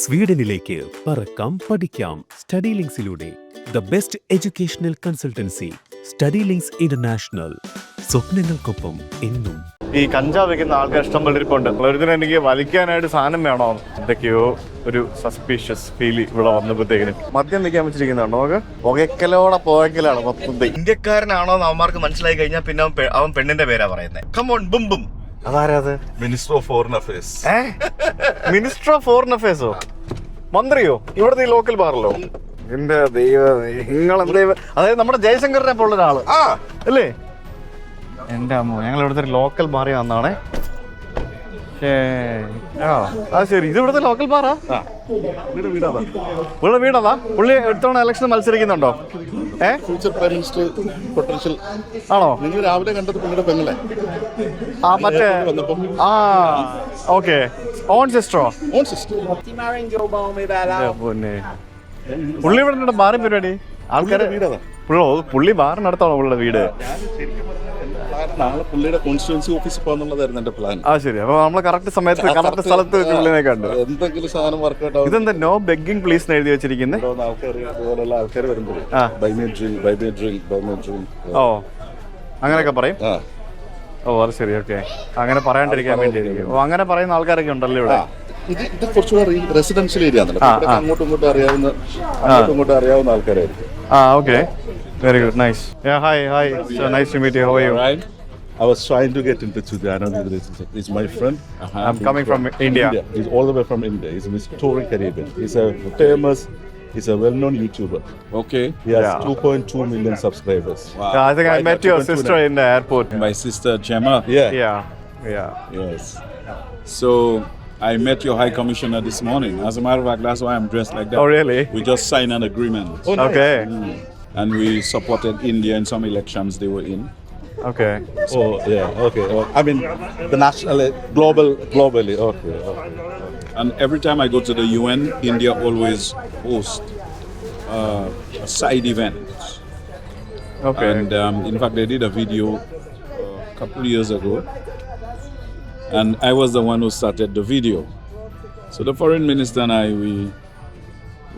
സ്വീഡനിലേക്ക് പറക്കാം പഠിക്കാം സ്റ്റഡി ലിങ്ക്സിലൂടെ. The best educational consultancy study links international. സ്വപ്നങ്ങൾക്കൊപ്പം എന്നും. ഈ കഞ്ചാവ് വെക്കുന്ന ആൾക്കാർ ഇഷ്ടം പോലെ ഇരിപ്പുണ്ട്. ഒരുദിനം എനിക്ക് വലിക്കാനായിട്ട് സാധനം വേണോ, എന്തൊക്കെയോ ഒരു സസ്പീഷ്യസ് ഫീൽ ഇവിടെ വന്നപ്പോഴത്തേക്കിന് മദ്യം നിൽക്കാൻ വെച്ചിരിക്കുന്നുണ്ടോ നമുക്ക്. പുകയ്ക്കലോടെ പുകയ്ക്കലാണ് മൊത്തത്തിൽ. ഇന്ത്യക്കാരനാണോ എന്ന് അവന്മാർക്ക് മനസ്സിലായി കഴിഞ്ഞാൽ പിന്നെ അവൻ പെണ്ണിന്റെ പേരാ പറയുന്നത്. Come on boom. അതാരത്? Minister of foreign affairs. Minister of foreign അഫയേഴ്സോ? മന്ത്രിയോ? ഇവിടുത്തെ ഈ ലോക്കൽ ബാറിലോ? എന്റെ ദൈവമേ, നിങ്ങളെന്താ? അതായത് നമ്മുടെ ജയശങ്കറിനെ പോലുള്ള ഒരാള് അല്ലേ? എന്റെ അമ്മ, ഞങ്ങൾ ഇവിടുത്തെ ഒരു ലോക്കൽ ബാറിൽ വന്നാണേ. ആ ശരി, ഇത് ഇവിടുത്തെ ലോക്കൽ ബാറാ? പുള്ളിയുടെ വീടതാ? പുള്ളി എടുത്തോണ ഇലക്ഷൻ മത്സരിക്കുന്നുണ്ടോ? ഫ്യൂച്ചർ പ്രൈം മിനിസ്റ്റർ പൊട്ടൻഷ്യൽ ആണോ? നിങ്ങൾ രാവിലെ കണ്ടത് പുള്ളിയുടെ പെങ്ങളെ മറ്റേ ഓക്കെ, ഓൺ സിസ്റ്ററോ? Own sister. പുള്ളി ഇവിടെ ബാറും പരിപാടി ആൾക്കാരെ വീടതാ. പുള്ളി ബാറിനടുത്താണോ പുള്ളിയുടെ വീട്? നാളെ പുള്ളിയുടെ കോൺസ്റ്റിറ്റ്യുവൻസി ഓഫീസിൽ പോകാന്നുള്ളതായിരുന്നു എന്റെ പ്ലാൻ. ശരി, അപ്പൊ നമ്മള് കറക്റ്റ് സമയത്ത് കറക്റ്റ് സ്ഥലത്ത് പുള്ളിനെ കണ്ടു. എന്തെങ്കിലും സാധനം വർക്കൗട്ട് ആവും. ഇതെന്താ നോ ബെഗിങ് പ്ലീസ് എഴുതി വെച്ചിരിക്കുന്നത്? അതുപോലുള്ള ആൾക്കാർ വരുമ്പോൾ ഓ അങ്ങനെയൊക്കെ പറയും. ഓ അത് ശരി, ഓക്കെ. അങ്ങനെ പറയാണ്ടിരിക്കാൻ വേണ്ടി. ഓ അങ്ങനെ പറയുന്ന ആൾക്കാരൊക്കെ ഉണ്ടല്ലോ ഇവിടെ. ഇത് കുറച്ചുകൂടെ റെസിഡൻഷ്യൽ ഏരിയ ആണല്ലോ. അങ്ങോട്ടും ഇങ്ങോട്ടും അറിയാവുന്ന ആൾക്കാരായിരിക്കും. Okay. Very good, nice. Yeah, hi. So nice to meet you. How are you? Right. I was trying to get in touch with you. I know he's my friend. I'm coming from India. He's all the way from India. He's a Victorian Caribbean. He's a well-known YouTuber. Okay. He has 2.2 million subscribers. Wow. Yeah, I think I met your sister in the airport. My sister Gemma. Yeah. Yes. So I met your High Commissioner this morning. As a matter of fact, that's why I'm dressed like that. Oh, really? We just signed an agreement. Oh, nice. Okay. And we supported India in some elections they were in. Okay. Oh, yeah. Okay. I mean, the national, globally. Okay. And every time I go to the UN, India always hosts a side event. Okay. And in fact, they did a video a couple of years ago. And I was the one who started the video. So the foreign minister and I,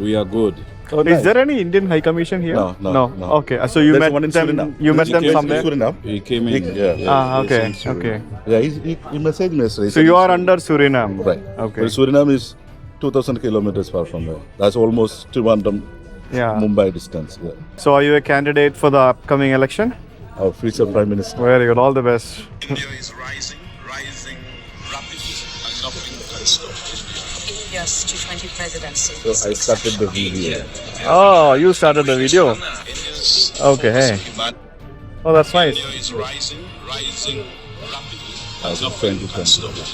we are good. Oh, nice. Is there any Indian High Commission here? No. Okay. So you There's met one in them. Suriname. You met them came to somewhere. Suriname. He came in. Okay. Yes, in Okay. Yeah, he messaged me yesterday. So you are under Suriname. Right. Okay. But Suriname is 2,000 kilometers far from there. That's almost Trivandrum, Yeah. Mumbai distance. Yeah. So are you a candidate for the upcoming election? Our future Prime Minister. Very good. All the best. India is rising rapidly, and nothing can stop it. India's G20 presidency. So I started the video. Oh, you started the video. Okay. Oh, that's nice. India is rising rapidly, and As of nothing can 2020. stop it.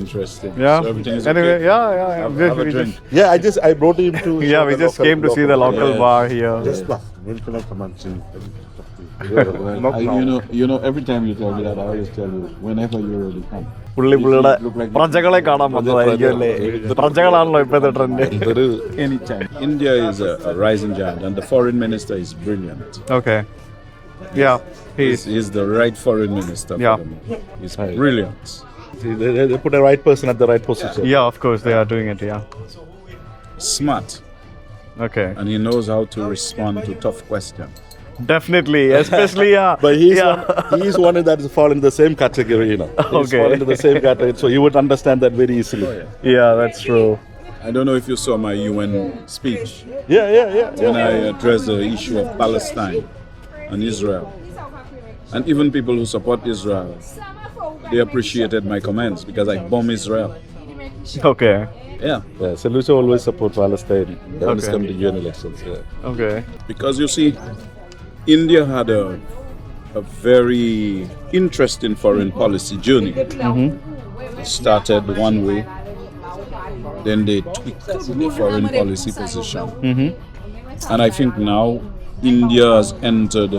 Interesting. Yeah. So everything is Anyway, okay. yeah. Have a drink. Yeah, I brought him to. Yeah, we just came to see the local Yeah. bar here. You know, every time you tell me that, I always tell you, whenever you're ready, come. പുള്ളിയുടെ പ്രജകളെ കാണാൻ വന്നതായിരിക്കും അല്ലേ? പ്രജകളാണല്ലോ ഇപ്പോഴത്തെ trend. Anytime. India is a rising giant, and the foreign minister is brilliant. Okay. Yeah. He's the right foreign minister. Yeah. For the moment. He's brilliant. See, they put the right person at the right position. Yeah, of course they are doing it. Yeah. Smart, Okay. and he knows how to respond to tough questions. Definitely, especially But he's one that is fall in the same category, you know. He's Okay. fall into the same category, so you would understand that very easily. Yeah, that's true. I don't know if you saw my UN speech Yeah. when I addressed the issue of Palestine and Israel. And even people who support Israel, they appreciated my comments because I bomb Israel. Okay. Yeah. Yeah, so Lucio always support Palestine when it's Okay. come to UN elections. Yeah. Okay. Because you see, India had a very interesting foreign policy journey. It started one way, then they tweaked the foreign policy position. And I think now India has entered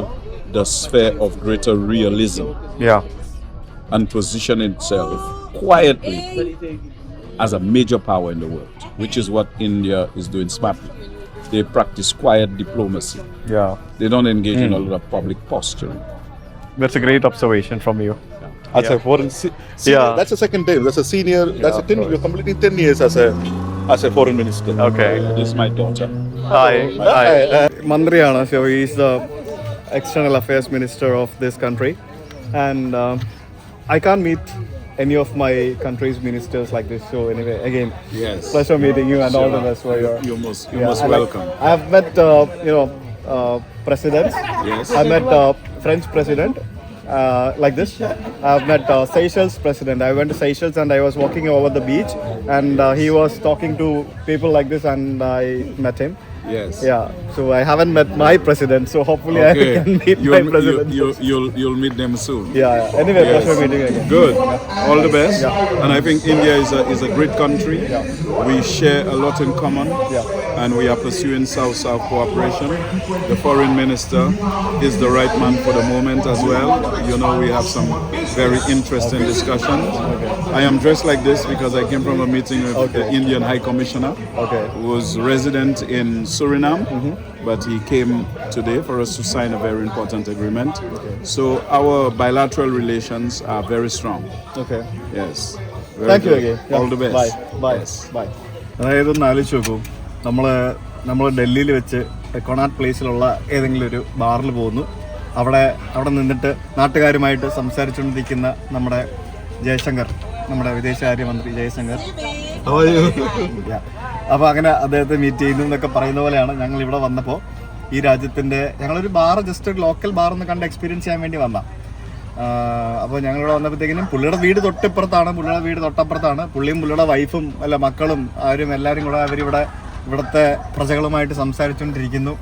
the sphere of greater realism Yeah. and positioned itself quietly as a major power in the world, which is what India is doing smartly. They practice quiet diplomacy. Yeah. They don't engage in a lot of public posturing. That's a great observation from you. As a foreign, Yeah. that's a second time. That's a senior. That's a 10. You're completing 10 years as a as a foreign minister. Okay. This is my daughter. Hi. Mandriana, so he's the external affairs minister of this country, and I can't meet any of my country's ministers like this. So anyway, again, Yes. pleasure meeting you and all the best for your. You're most and welcome. I've met presidents. Yes. I met French president. Like this, I've met Seychelles president. I went to Seychelles and I was walking over the beach, and he was talking to people like this, and I met him. Yes. Yeah, so I haven't met my president, so hopefully I can meet my president. You'll meet them soon. Yeah. Anyway, pleasure meeting again. Good. All the best. And I think India is a great country. We share a lot in common. And we are pursuing South-South cooperation. The foreign minister is the right man for the moment as well. You know, we have some very interesting discussions. I am dressed like this because I came from a meeting with the Indian High Commissioner, who was resident in Suriname, but he came today for us to sign a very important agreement. So our bilateral relations are very strong. Okay. Yes. Very Thank you good. again. Yeah. All the best. Bye. Yes. Bye. അതായത് ഒന്ന് ആലോചിച്ച് നോക്കൂ, നമ്മൾ ഡൽഹിയിൽ വെച്ച് Connaught പ്ലേസിലുള്ള ഏതെങ്കിലും ഒരു ബാറിൽ പോകുന്നു, അവിടെ നിന്നിട്ട് നാട്ടുകാരുമായിട്ട് സംസാരിച്ചുകൊണ്ടിരിക്കുന്ന നമ്മുടെ ജയശങ്കർ, നമ്മുടെ വിദേശകാര്യമന്ത്രി ജയശങ്കർ, അപ്പോൾ അങ്ങനെ അദ്ദേഹത്തെ മീറ്റ് ചെയ്യുന്നു എന്നൊക്കെ പറയുന്ന പോലെയാണ് ഞങ്ങൾ ഇവിടെ വന്നപ്പോൾ ഈ രാജ്യത്തിൻ്റെ ഞങ്ങളൊരു ബാർ, ജസ്റ്റ് ഒരു ലോക്കൽ ബാർ ഒന്ന് കണ്ട് എക്സ്പീരിയൻസ് ചെയ്യാൻ വേണ്ടി വന്ന. അപ്പോൾ ഞങ്ങളിവിടെ വന്നപ്പോഴത്തേക്കിനും പുള്ളിയുടെ വീട് തൊട്ടപ്പുറത്താണ്, പുള്ളിയും പുള്ളിയുടെ വൈഫും അല്ല മക്കളും എല്ലാവരും കൂടെ ഇവിടുത്തെ പ്രജകളുമായിട്ട് സംസാരിച്ചുകൊണ്ടിരിക്കുന്നു.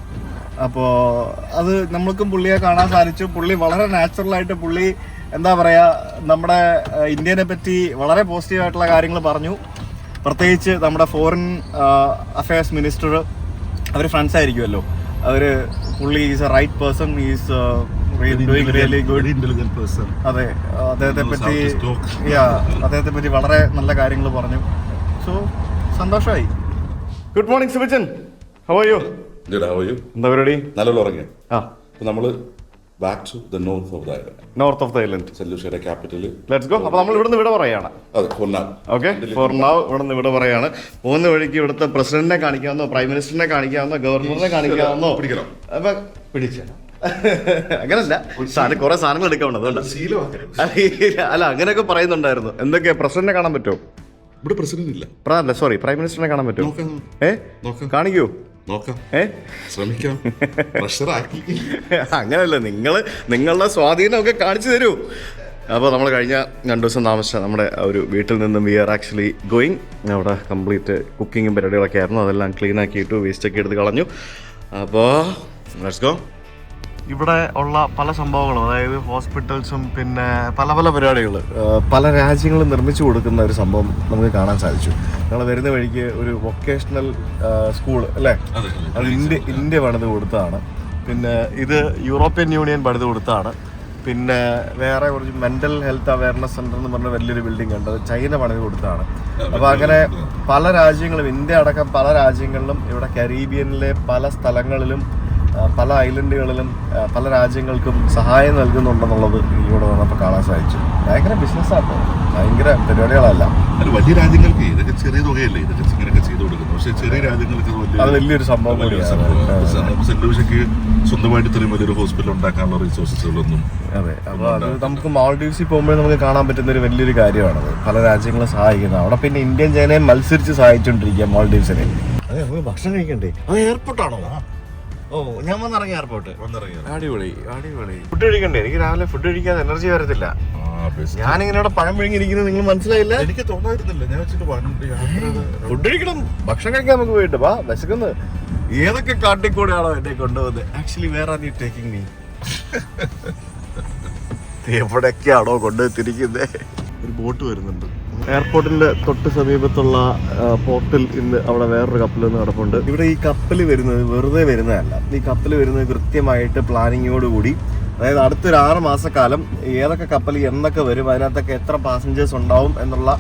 അപ്പോൾ അത് നമ്മൾക്കും പുള്ളിയെ കാണാൻ സാധിച്ചു. പുള്ളി വളരെ നാച്ചുറലായിട്ട് പുള്ളി എന്താ പറയുക, നമ്മുടെ ഇന്ത്യനെ പറ്റി വളരെ പോസിറ്റീവായിട്ടുള്ള കാര്യങ്ങൾ പറഞ്ഞു. പ്രത്യേകിച്ച് നമ്മുടെ ഫോറിൻ അഫയേഴ്സ് മിനിസ്റ്റർ, അവർ ഫ്രണ്ട്സ് ആയിരിക്കുമല്ലോ, പുള്ളി is a right person, is doing really good, intelligent person. അതെ, അദ്ദേഹത്തെ പറ്റി വളരെ നല്ല കാര്യങ്ങൾ പറഞ്ഞു. സോ സന്തോഷമായി. Good morning Subichan, how are you? Good, how are you? എന്താ പരിപാടി? നല്ലോണം ഉറങ്ങി. ആ, അപ്പോൾ നമ്മൾ back to the north of the island, north of the island. Saint ലൂഷ്യയുടെ ക്യാപിറ്റൽ. Let's go. അപ്പോൾ നമ്മൾ ഇവിടുന്ന് ഇവിടെ പറയാണ്. അതെ, for now. Okay, for now ഇവിടുന്ന് ഇവിടെ പറയാണ്. പോകുന്ന വഴിക്ക് ഇവിടുത്തെ പ്രസിഡന്റിനെ കാണിക്കാവുന്നോ, പ്രൈം മിനിസ്റ്ററിനെ കാണിക്കാവുന്നോ, ഗവർണറിനെ കാണിക്കാവുന്നോ? പിടിക്കണം. അപ്പൊ പിടിച്ച അങ്ങനല്ല, കുറെ സാധനങ്ങൾ എടുക്കാവുന്നത് അല്ല, അങ്ങനെയൊക്കെ പറയുന്നുണ്ടായിരുന്നു. എന്തൊക്കെയാ? പ്രസിഡന്റിനെ കാണാൻ പറ്റുമോ? ഇവിടെ പ്രസിഡന്റ് ഇല്ല. സോറി, പ്രൈം മിനിസ്റ്ററിനെ കാണാൻ പറ്റുമോ? കാണിക്കൂ. നോക്കാം, ശ്രമിക്കാം, പ്രഷറാക്കി. അങ്ങനല്ല, നിങ്ങളുടെ സ്വാധീനമൊക്കെ കാണിച്ചു തരൂ. അപ്പോൾ നമ്മൾ കഴിഞ്ഞ 2 ദിവസം താമസിച്ച നമ്മുടെ ഒരു വീട്ടിൽ നിന്നും വി ആർ ആക്ച്വലി ഗോയിങ്. അവിടെ കംപ്ലീറ്റ് കുക്കിങ്ങും പരിപാടികളൊക്കെ ആയിരുന്നു. അതെല്ലാം ക്ലീൻ ആക്കിയിട്ടു, വേസ്റ്റൊക്കെ എടുത്ത് കളഞ്ഞു. അപ്പോൾ ലെറ്റ്സ് ഗോ. ഇവിടെ ഉള്ള പല സംഭവങ്ങളും, അതായത് ഹോസ്പിറ്റൽസും പിന്നെ പല പരിപാടികൾ പല രാജ്യങ്ങളും നിർമ്മിച്ചു കൊടുക്കുന്ന ഒരു സംഭവം നമുക്ക് കാണാൻ സാധിച്ചു. ഞങ്ങൾ വരുന്ന വഴിക്ക് ഒരു വൊക്കേഷണൽ സ്കൂൾ അല്ലേ, അത് ഇന്ത്യ പണിത് കൊടുത്തതാണ്. പിന്നെ ഇത് യൂറോപ്യൻ യൂണിയൻ പണിത് കൊടുത്തതാണ്. പിന്നെ വേറെ കുറച്ച് മെൻ്റൽ ഹെൽത്ത് അവയർനെസ് സെൻ്റർ എന്ന് പറഞ്ഞ വലിയൊരു ബിൽഡിംഗ് ഉണ്ട്, അത് ചൈന പണിത് കൊടുത്തതാണ്. അപ്പോൾ അങ്ങനെ പല രാജ്യങ്ങളും, ഇന്ത്യ അടക്കം പല രാജ്യങ്ങളിലും, ഇവിടെ കരീബിയനിലെ പല സ്ഥലങ്ങളിലും പല ഐലൻഡുകളിലും പല രാജ്യങ്ങൾക്കും സഹായം നൽകുന്നുണ്ടെന്നുള്ളത് ഇവിടെ വന്നപ്പോൾ കാണാൻ സാധിച്ചു. ഭയങ്കര ബിസിനസ്സാണ്, ഭയങ്കര പരിപാടികളല്ല. വലിയ രാജ്യങ്ങൾക്ക് ഇതൊക്കെ ചെറിയ തുകയല്ലേ, ഇതൊക്കെ ഇങ്ങനെയൊക്കെ ചെയ്തു കൊടുക്കുന്നു. പക്ഷേ ചെറിയ രാജ്യങ്ങൾക്ക് അത് വലിയൊരു സംഭവം കൂടിയാണ്. സെന്റ് ലൂഷ്യക്ക് സ്വന്തമായിട്ട് ഇത്രയും വലിയൊരു ഹോസ്പിറ്റൽ ഉണ്ടാക്കാനുള്ള റിസോഴ്സസുകളൊന്നും. അതെ, അപ്പോൾ അത് നമുക്ക് മാൾഡീവ്സിൽ പോകുമ്പോൾ നമുക്ക് കാണാൻ പറ്റുന്ന ഒരു വലിയൊരു കാര്യമാണത്, പല രാജ്യങ്ങളും സഹായിക്കുന്നത്. അവിടെ പിന്നെ ഇന്ത്യൻ ജനതയെ മത്സരിച്ച് സഹായിച്ചുകൊണ്ടിരിക്കുക മാൾഡീവ്സിനെ. അതെ, നമുക്ക് ഭക്ഷണം കഴിക്കണ്ടേ? അത് എയർപോർട്ടാണോ? ഓ, ഞാൻ വന്നിറങ്ങി എയർപോർട്ട്. അടിപൊളി. ഫുഡ് കഴിക്കണ്ടേ? എനിക്ക് രാവിലെ ഫുഡ് കഴിക്കാതെ എനർജി വരത്തില്ല. ഞാനിങ്ങനെ ഇവിടെ പഴം വിഴുങ്ങിയിരിക്കുന്നത് നിങ്ങൾ മനസ്സിലായില്ല? എനിക്ക് തോന്നായിരുന്നില്ല. ഞാൻ വെച്ചിട്ട് ഫുഡ് കഴിക്കണം, ഭക്ഷണം കഴിക്കാൻ നമുക്ക് പോയിട്ട് വാ, വിശക്കുന്നു. ഏതൊക്കെ കാട്ടിക്കൂടെയാണോ എന്നെ കൊണ്ടുപോകുന്നത്? ആക്ച്വലി വേറെ ആർ യു ടേക്കിംഗ് മീ? എവിടെയൊക്കെയാണോ കൊണ്ടുപോയി ഒരു ബോട്ട് വരുന്നുണ്ട്. എയർപോർട്ടിന്റെ തൊട്ട് സമീപത്തുള്ള പോർട്ടിൽ ഇന്ന് അവിടെ വേറൊരു കപ്പൽ നിന്ന് കിടപ്പുണ്ട്. ഇവിടെ ഈ കപ്പൽ വരുന്നത് വെറുതെ വരുന്നതല്ല, ഈ കപ്പൽ വരുന്നത് കൃത്യമായിട്ട് പ്ലാനിങ്ങോടുകൂടി, അതായത് അടുത്തൊരു 6 മാസക്കാലം ഏതൊക്കെ കപ്പൽ എന്നൊക്കെ വരും, അതിനകത്തൊക്കെ എത്ര പാസഞ്ചേഴ്സ് ഉണ്ടാവും എന്നുള്ള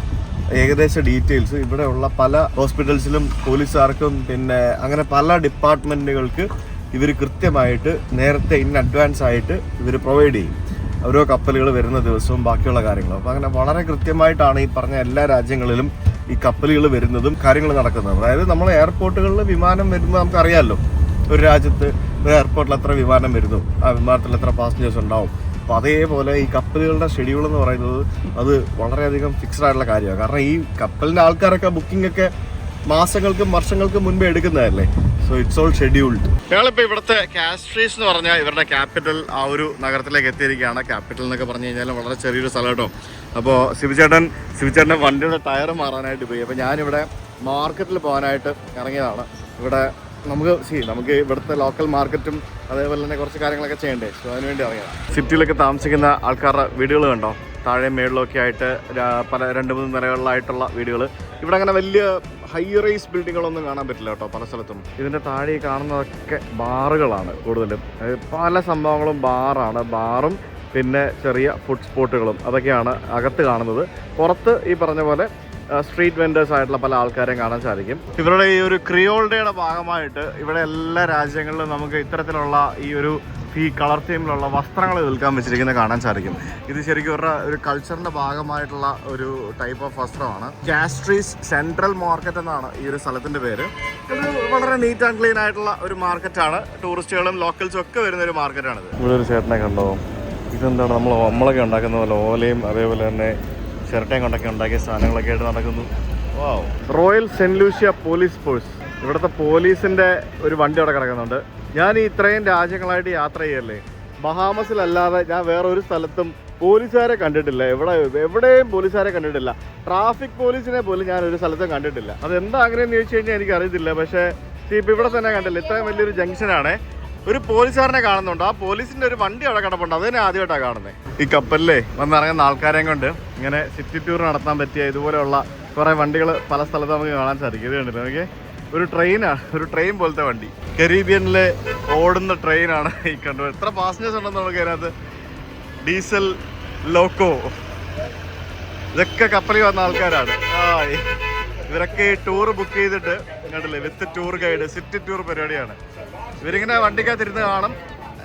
ഏകദേശ ഡീറ്റെയിൽസ് ഇവിടെയുള്ള പല ഹോസ്പിറ്റൽസിലും പോലീസുകാർക്കും പിന്നെ അങ്ങനെ പല ഡിപ്പാർട്ട്മെന്റുകൾക്ക് ഇവർ കൃത്യമായിട്ട് നേരത്തെ ഇൻ അഡ്വാൻസ് ആയിട്ട് ഇവർ പ്രൊവൈഡ് ചെയ്യും, ഓരോ കപ്പലുകൾ വരുന്ന ദിവസവും ബാക്കിയുള്ള കാര്യങ്ങളും. അപ്പോൾ അങ്ങനെ വളരെ കൃത്യമായിട്ടാണ് ഈ പറഞ്ഞ എല്ലാ രാജ്യങ്ങളിലും ഈ കപ്പലുകൾ വരുന്നതും കാര്യങ്ങൾ നടക്കുന്നതും. അതായത് നമ്മൾ എയർപോർട്ടുകളിൽ വിമാനം വരുമ്പോൾ നമുക്കറിയാമല്ലോ, ഒരു രാജ്യത്ത് ഒരു എയർപോർട്ടിൽ എത്ര വിമാനം വരുന്നു, ആ വിമാനത്തിൽ എത്ര പാസഞ്ചേഴ്സ് ഉണ്ടാവും. അപ്പോൾ അതേപോലെ ഈ കപ്പലുകളുടെ ഷെഡ്യൂൾ എന്ന് പറയുന്നത് അത് വളരെയധികം ഫിക്സ്ഡ് ആയിട്ടുള്ള കാര്യമാണ്. കാരണം ഈ കപ്പലിൻ്റെ ആൾക്കാരൊക്കെ ബുക്കിംഗ് ഒക്കെ മാസങ്ങൾക്കും വർഷങ്ങൾക്കും മുൻപേ എടുക്കുന്നതല്ലേ. So it's all scheduled. ഞങ്ങളിപ്പോൾ ഇവിടുത്തെ കാസ്ട്രീസ് എന്ന് പറഞ്ഞാൽ ഇവരുടെ ക്യാപിറ്റൽ ആ ഒരു നഗരത്തിലേക്ക് എത്തിയിരിക്കുകയാണ്. ക്യാപിറ്റൽ എന്നൊക്കെ പറഞ്ഞു കഴിഞ്ഞാൽ വളരെ ചെറിയൊരു സ്ഥലം കേട്ടോ. അപ്പോൾ ശിവചേട്ടൻ്റെ വണ്ടിയുടെ ടയർ മാറാനായിട്ട് പോയി. അപ്പോൾ ഞാനിവിടെ മാർക്കറ്റിൽ പോകാനായിട്ട് ഇറങ്ങിയതാണ്. ഇവിടെ നമുക്ക് ഇവിടുത്തെ ലോക്കൽ മാർക്കറ്റും അതേപോലെ തന്നെ കുറച്ച് കാര്യങ്ങളൊക്കെ ചെയ്യണ്ടേ. സോ അതിനുവേണ്ടി ഇറങ്ങിയതാണ്. സിറ്റിയിലൊക്കെ താമസിക്കുന്ന ആൾക്കാരുടെ വീടുകൾ കണ്ടോ, താഴെ മേളിലൊക്കെ ആയിട്ട് പല 2-3 നിലകളിലായിട്ടുള്ള വീടുകൾ. ഇവിടെ അങ്ങനെ വലിയ ഹൈ റൈസ് ബിൽഡിങ്ങുകളൊന്നും കാണാൻ പറ്റില്ല കേട്ടോ പല സ്ഥലത്തും. ഇതിൻ്റെ താഴെ കാണുന്നതൊക്കെ ബാറുകളാണ് കൂടുതലും. പല സംഭവങ്ങളും ബാറാണ്. ബാറും പിന്നെ ചെറിയ ഫുഡ് സ്പോട്ടുകളും അതൊക്കെയാണ് അകത്ത് കാണുന്നത്. പുറത്ത് ഈ പറഞ്ഞ പോലെ സ്ട്രീറ്റ് വെൻഡേഴ്സ് ആയിട്ടുള്ള പല ആൾക്കാരെയും കാണാൻ സാധിക്കും. ഇവരുടെ ഈ ഒരു ക്രിയോൾ ഡേയുടെ ഭാഗമായിട്ട് ഇവിടെ എല്ലാ രാജ്യങ്ങളിലും നമുക്ക് ഇത്തരത്തിലുള്ള ഈ കളർ തീമിലുള്ള വസ്ത്രങ്ങൾ വിൽക്കാൻ വെച്ചിരിക്കുന്നത് കാണാൻ സാധിക്കും. ഇത് ശരിക്കും ഒരു കൾച്ചറിൻ്റെ ഭാഗമായിട്ടുള്ള ഒരു ടൈപ്പ് ഓഫ് വസ്ത്രമാണ്. കാസ്ട്രീസ് സെൻട്രൽ മാർക്കറ്റ് എന്നാണ് ഈ ഒരു സ്ഥലത്തിൻ്റെ പേര്. ഇത് വളരെ നീറ്റ് ആൻഡ് ക്ലീൻ ആയിട്ടുള്ള ഒരു മാർക്കറ്റാണ്. ടൂറിസ്റ്റുകളും ലോക്കൽസും ഒക്കെ വരുന്ന ഒരു മാർക്കറ്റാണിത്. ഇവിടെ ഒരു ചേട്ടനെ കണ്ടോ, ഇതെന്താണ് നമ്മളൊക്കെ ഉണ്ടാക്കുന്ന പോലെ ഓലയും അതേപോലെ തന്നെ ചിരട്ടയും കൊണ്ടൊക്കെ ഉണ്ടാക്കിയ സാധനങ്ങളൊക്കെ ആയിട്ട് നടക്കുന്നു. Wow. Royal saint Lucia police force, ഇവിടുത്തെ പോലീസിൻ്റെ ഒരു വണ്ടി അവിടെ കിടക്കുന്നുണ്ട്. ഞാൻ ഈ ഇത്രയും രാജ്യങ്ങളായിട്ട് യാത്ര ചെയ്യല്ലേ, ബഹാമസിലല്ലാതെ ഞാൻ വേറൊരു സ്ഥലത്തും പോലീസുകാരെ കണ്ടിട്ടില്ല. എവിടെയും പോലീസുകാരെ കണ്ടിട്ടില്ല. ട്രാഫിക് പോലീസിനെ പോലും ഞാൻ ഒരു സ്ഥലത്തും കണ്ടിട്ടില്ല. അതെന്താ അങ്ങനെയെന്ന് ചോദിച്ചു കഴിഞ്ഞാൽ എനിക്കറിയത്തില്ല. പക്ഷേ ഇപ്പം ഇവിടെ തന്നെ കണ്ടില്ല, ഇത്രയും വലിയൊരു ജംഗ്ഷനാണ്. ഒരു പോലീസുകാരനെ കാണുന്നുണ്ട്. ആ പോലീസിൻ്റെ ഒരു വണ്ടി അവിടെ കിടപ്പുണ്ട്. അത് തന്നെ ആദ്യമായിട്ടാണ് കാണുന്നത്. ഈ കപ്പലിലേ വന്നിറങ്ങുന്ന ആൾക്കാരെയും കൊണ്ട് ഇങ്ങനെ സിറ്റി ടൂർ നടത്താൻ പറ്റിയ ഇതുപോലെയുള്ള കുറേ വണ്ടികൾ പല സ്ഥലത്ത് നമുക്ക് കാണാൻ സാധിക്കും. ഇത് കണ്ടില്ല നമുക്ക്, ഒരു ട്രെയിനാണ്, ഒരു ട്രെയിൻ പോലത്തെ വണ്ടി. കരീബിയനിലെ ഓടുന്ന ട്രെയിനാണ് ഈ കണ്ടത്. എത്ര പാസഞ്ചേഴ്സ് ഉണ്ടെന്ന് നമുക്ക് അതിനകത്ത്. ഡീസൽ ലോക്കോ, ഇതൊക്കെ കപ്പലിൽ വന്ന ആൾക്കാരാണ്. ഇവരൊക്കെ ഈ ടൂർ ബുക്ക് ചെയ്തിട്ട് കണ്ടില്ലേ, വിത്ത് ടൂർ ഗൈഡ്, സിറ്റി ടൂർ പരിപാടിയാണ്. ഇവരിങ്ങനെ വണ്ടിക്കകത്തിരുന്ന് കാണും,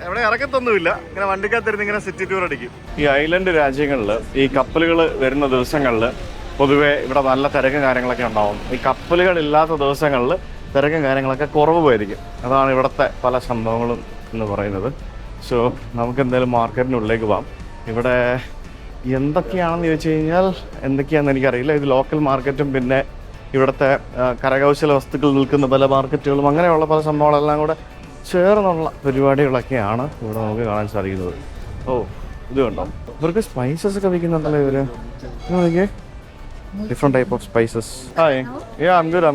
എവിടെ ഇറക്കത്തൊന്നുമില്ല. ഇങ്ങനെ വണ്ടിക്കകത്തിരുന്ന് ഇങ്ങനെ സിറ്റി ടൂർ അടിക്കും. ഈ ഐലൻഡ് രാജ്യങ്ങളിൽ ഈ കപ്പലുകൾ വരുന്ന ദിവസങ്ങളിൽ പൊതുവേ ഇവിടെ നല്ല തിരക്കും കാര്യങ്ങളൊക്കെ ഉണ്ടാവും. ഈ കപ്പലുകളില്ലാത്ത ദിവസങ്ങളിൽ തിരക്കും കാര്യങ്ങളൊക്കെ കുറവ് പോയിരിക്കും. അതാണ് ഇവിടുത്തെ പല സംഭവങ്ങളും എന്ന് പറയുന്നത്. സോ നമുക്ക് എന്തായാലും മാർക്കറ്റിനുള്ളിലേക്ക് പോകാം. ഇവിടെ എന്തൊക്കെയാണെന്ന് ചോദിച്ചു കഴിഞ്ഞാൽ എന്തൊക്കെയാണെന്ന് എനിക്കറിയില്ല. ഇത് ലോക്കൽ മാർക്കറ്റും പിന്നെ ഇവിടുത്തെ കരകൗശല വസ്തുക്കൾ നിൽക്കുന്ന പല മാർക്കറ്റുകളും അങ്ങനെയുള്ള പല സംഭവങ്ങളെല്ലാം കൂടെ ചേർന്നുള്ള പരിപാടികളൊക്കെയാണ് ഇവിടെ നമുക്ക് കാണാൻ സാധിക്കുന്നത്. ഓ, ഇത് കണ്ടോ, ഇവർക്ക് സ്പൈസസ് ഒക്കെ വിൽക്കുന്നുണ്ടല്ലോ ഇവര്. നോക്കിയേ, different type of spices. Hi, I'm good.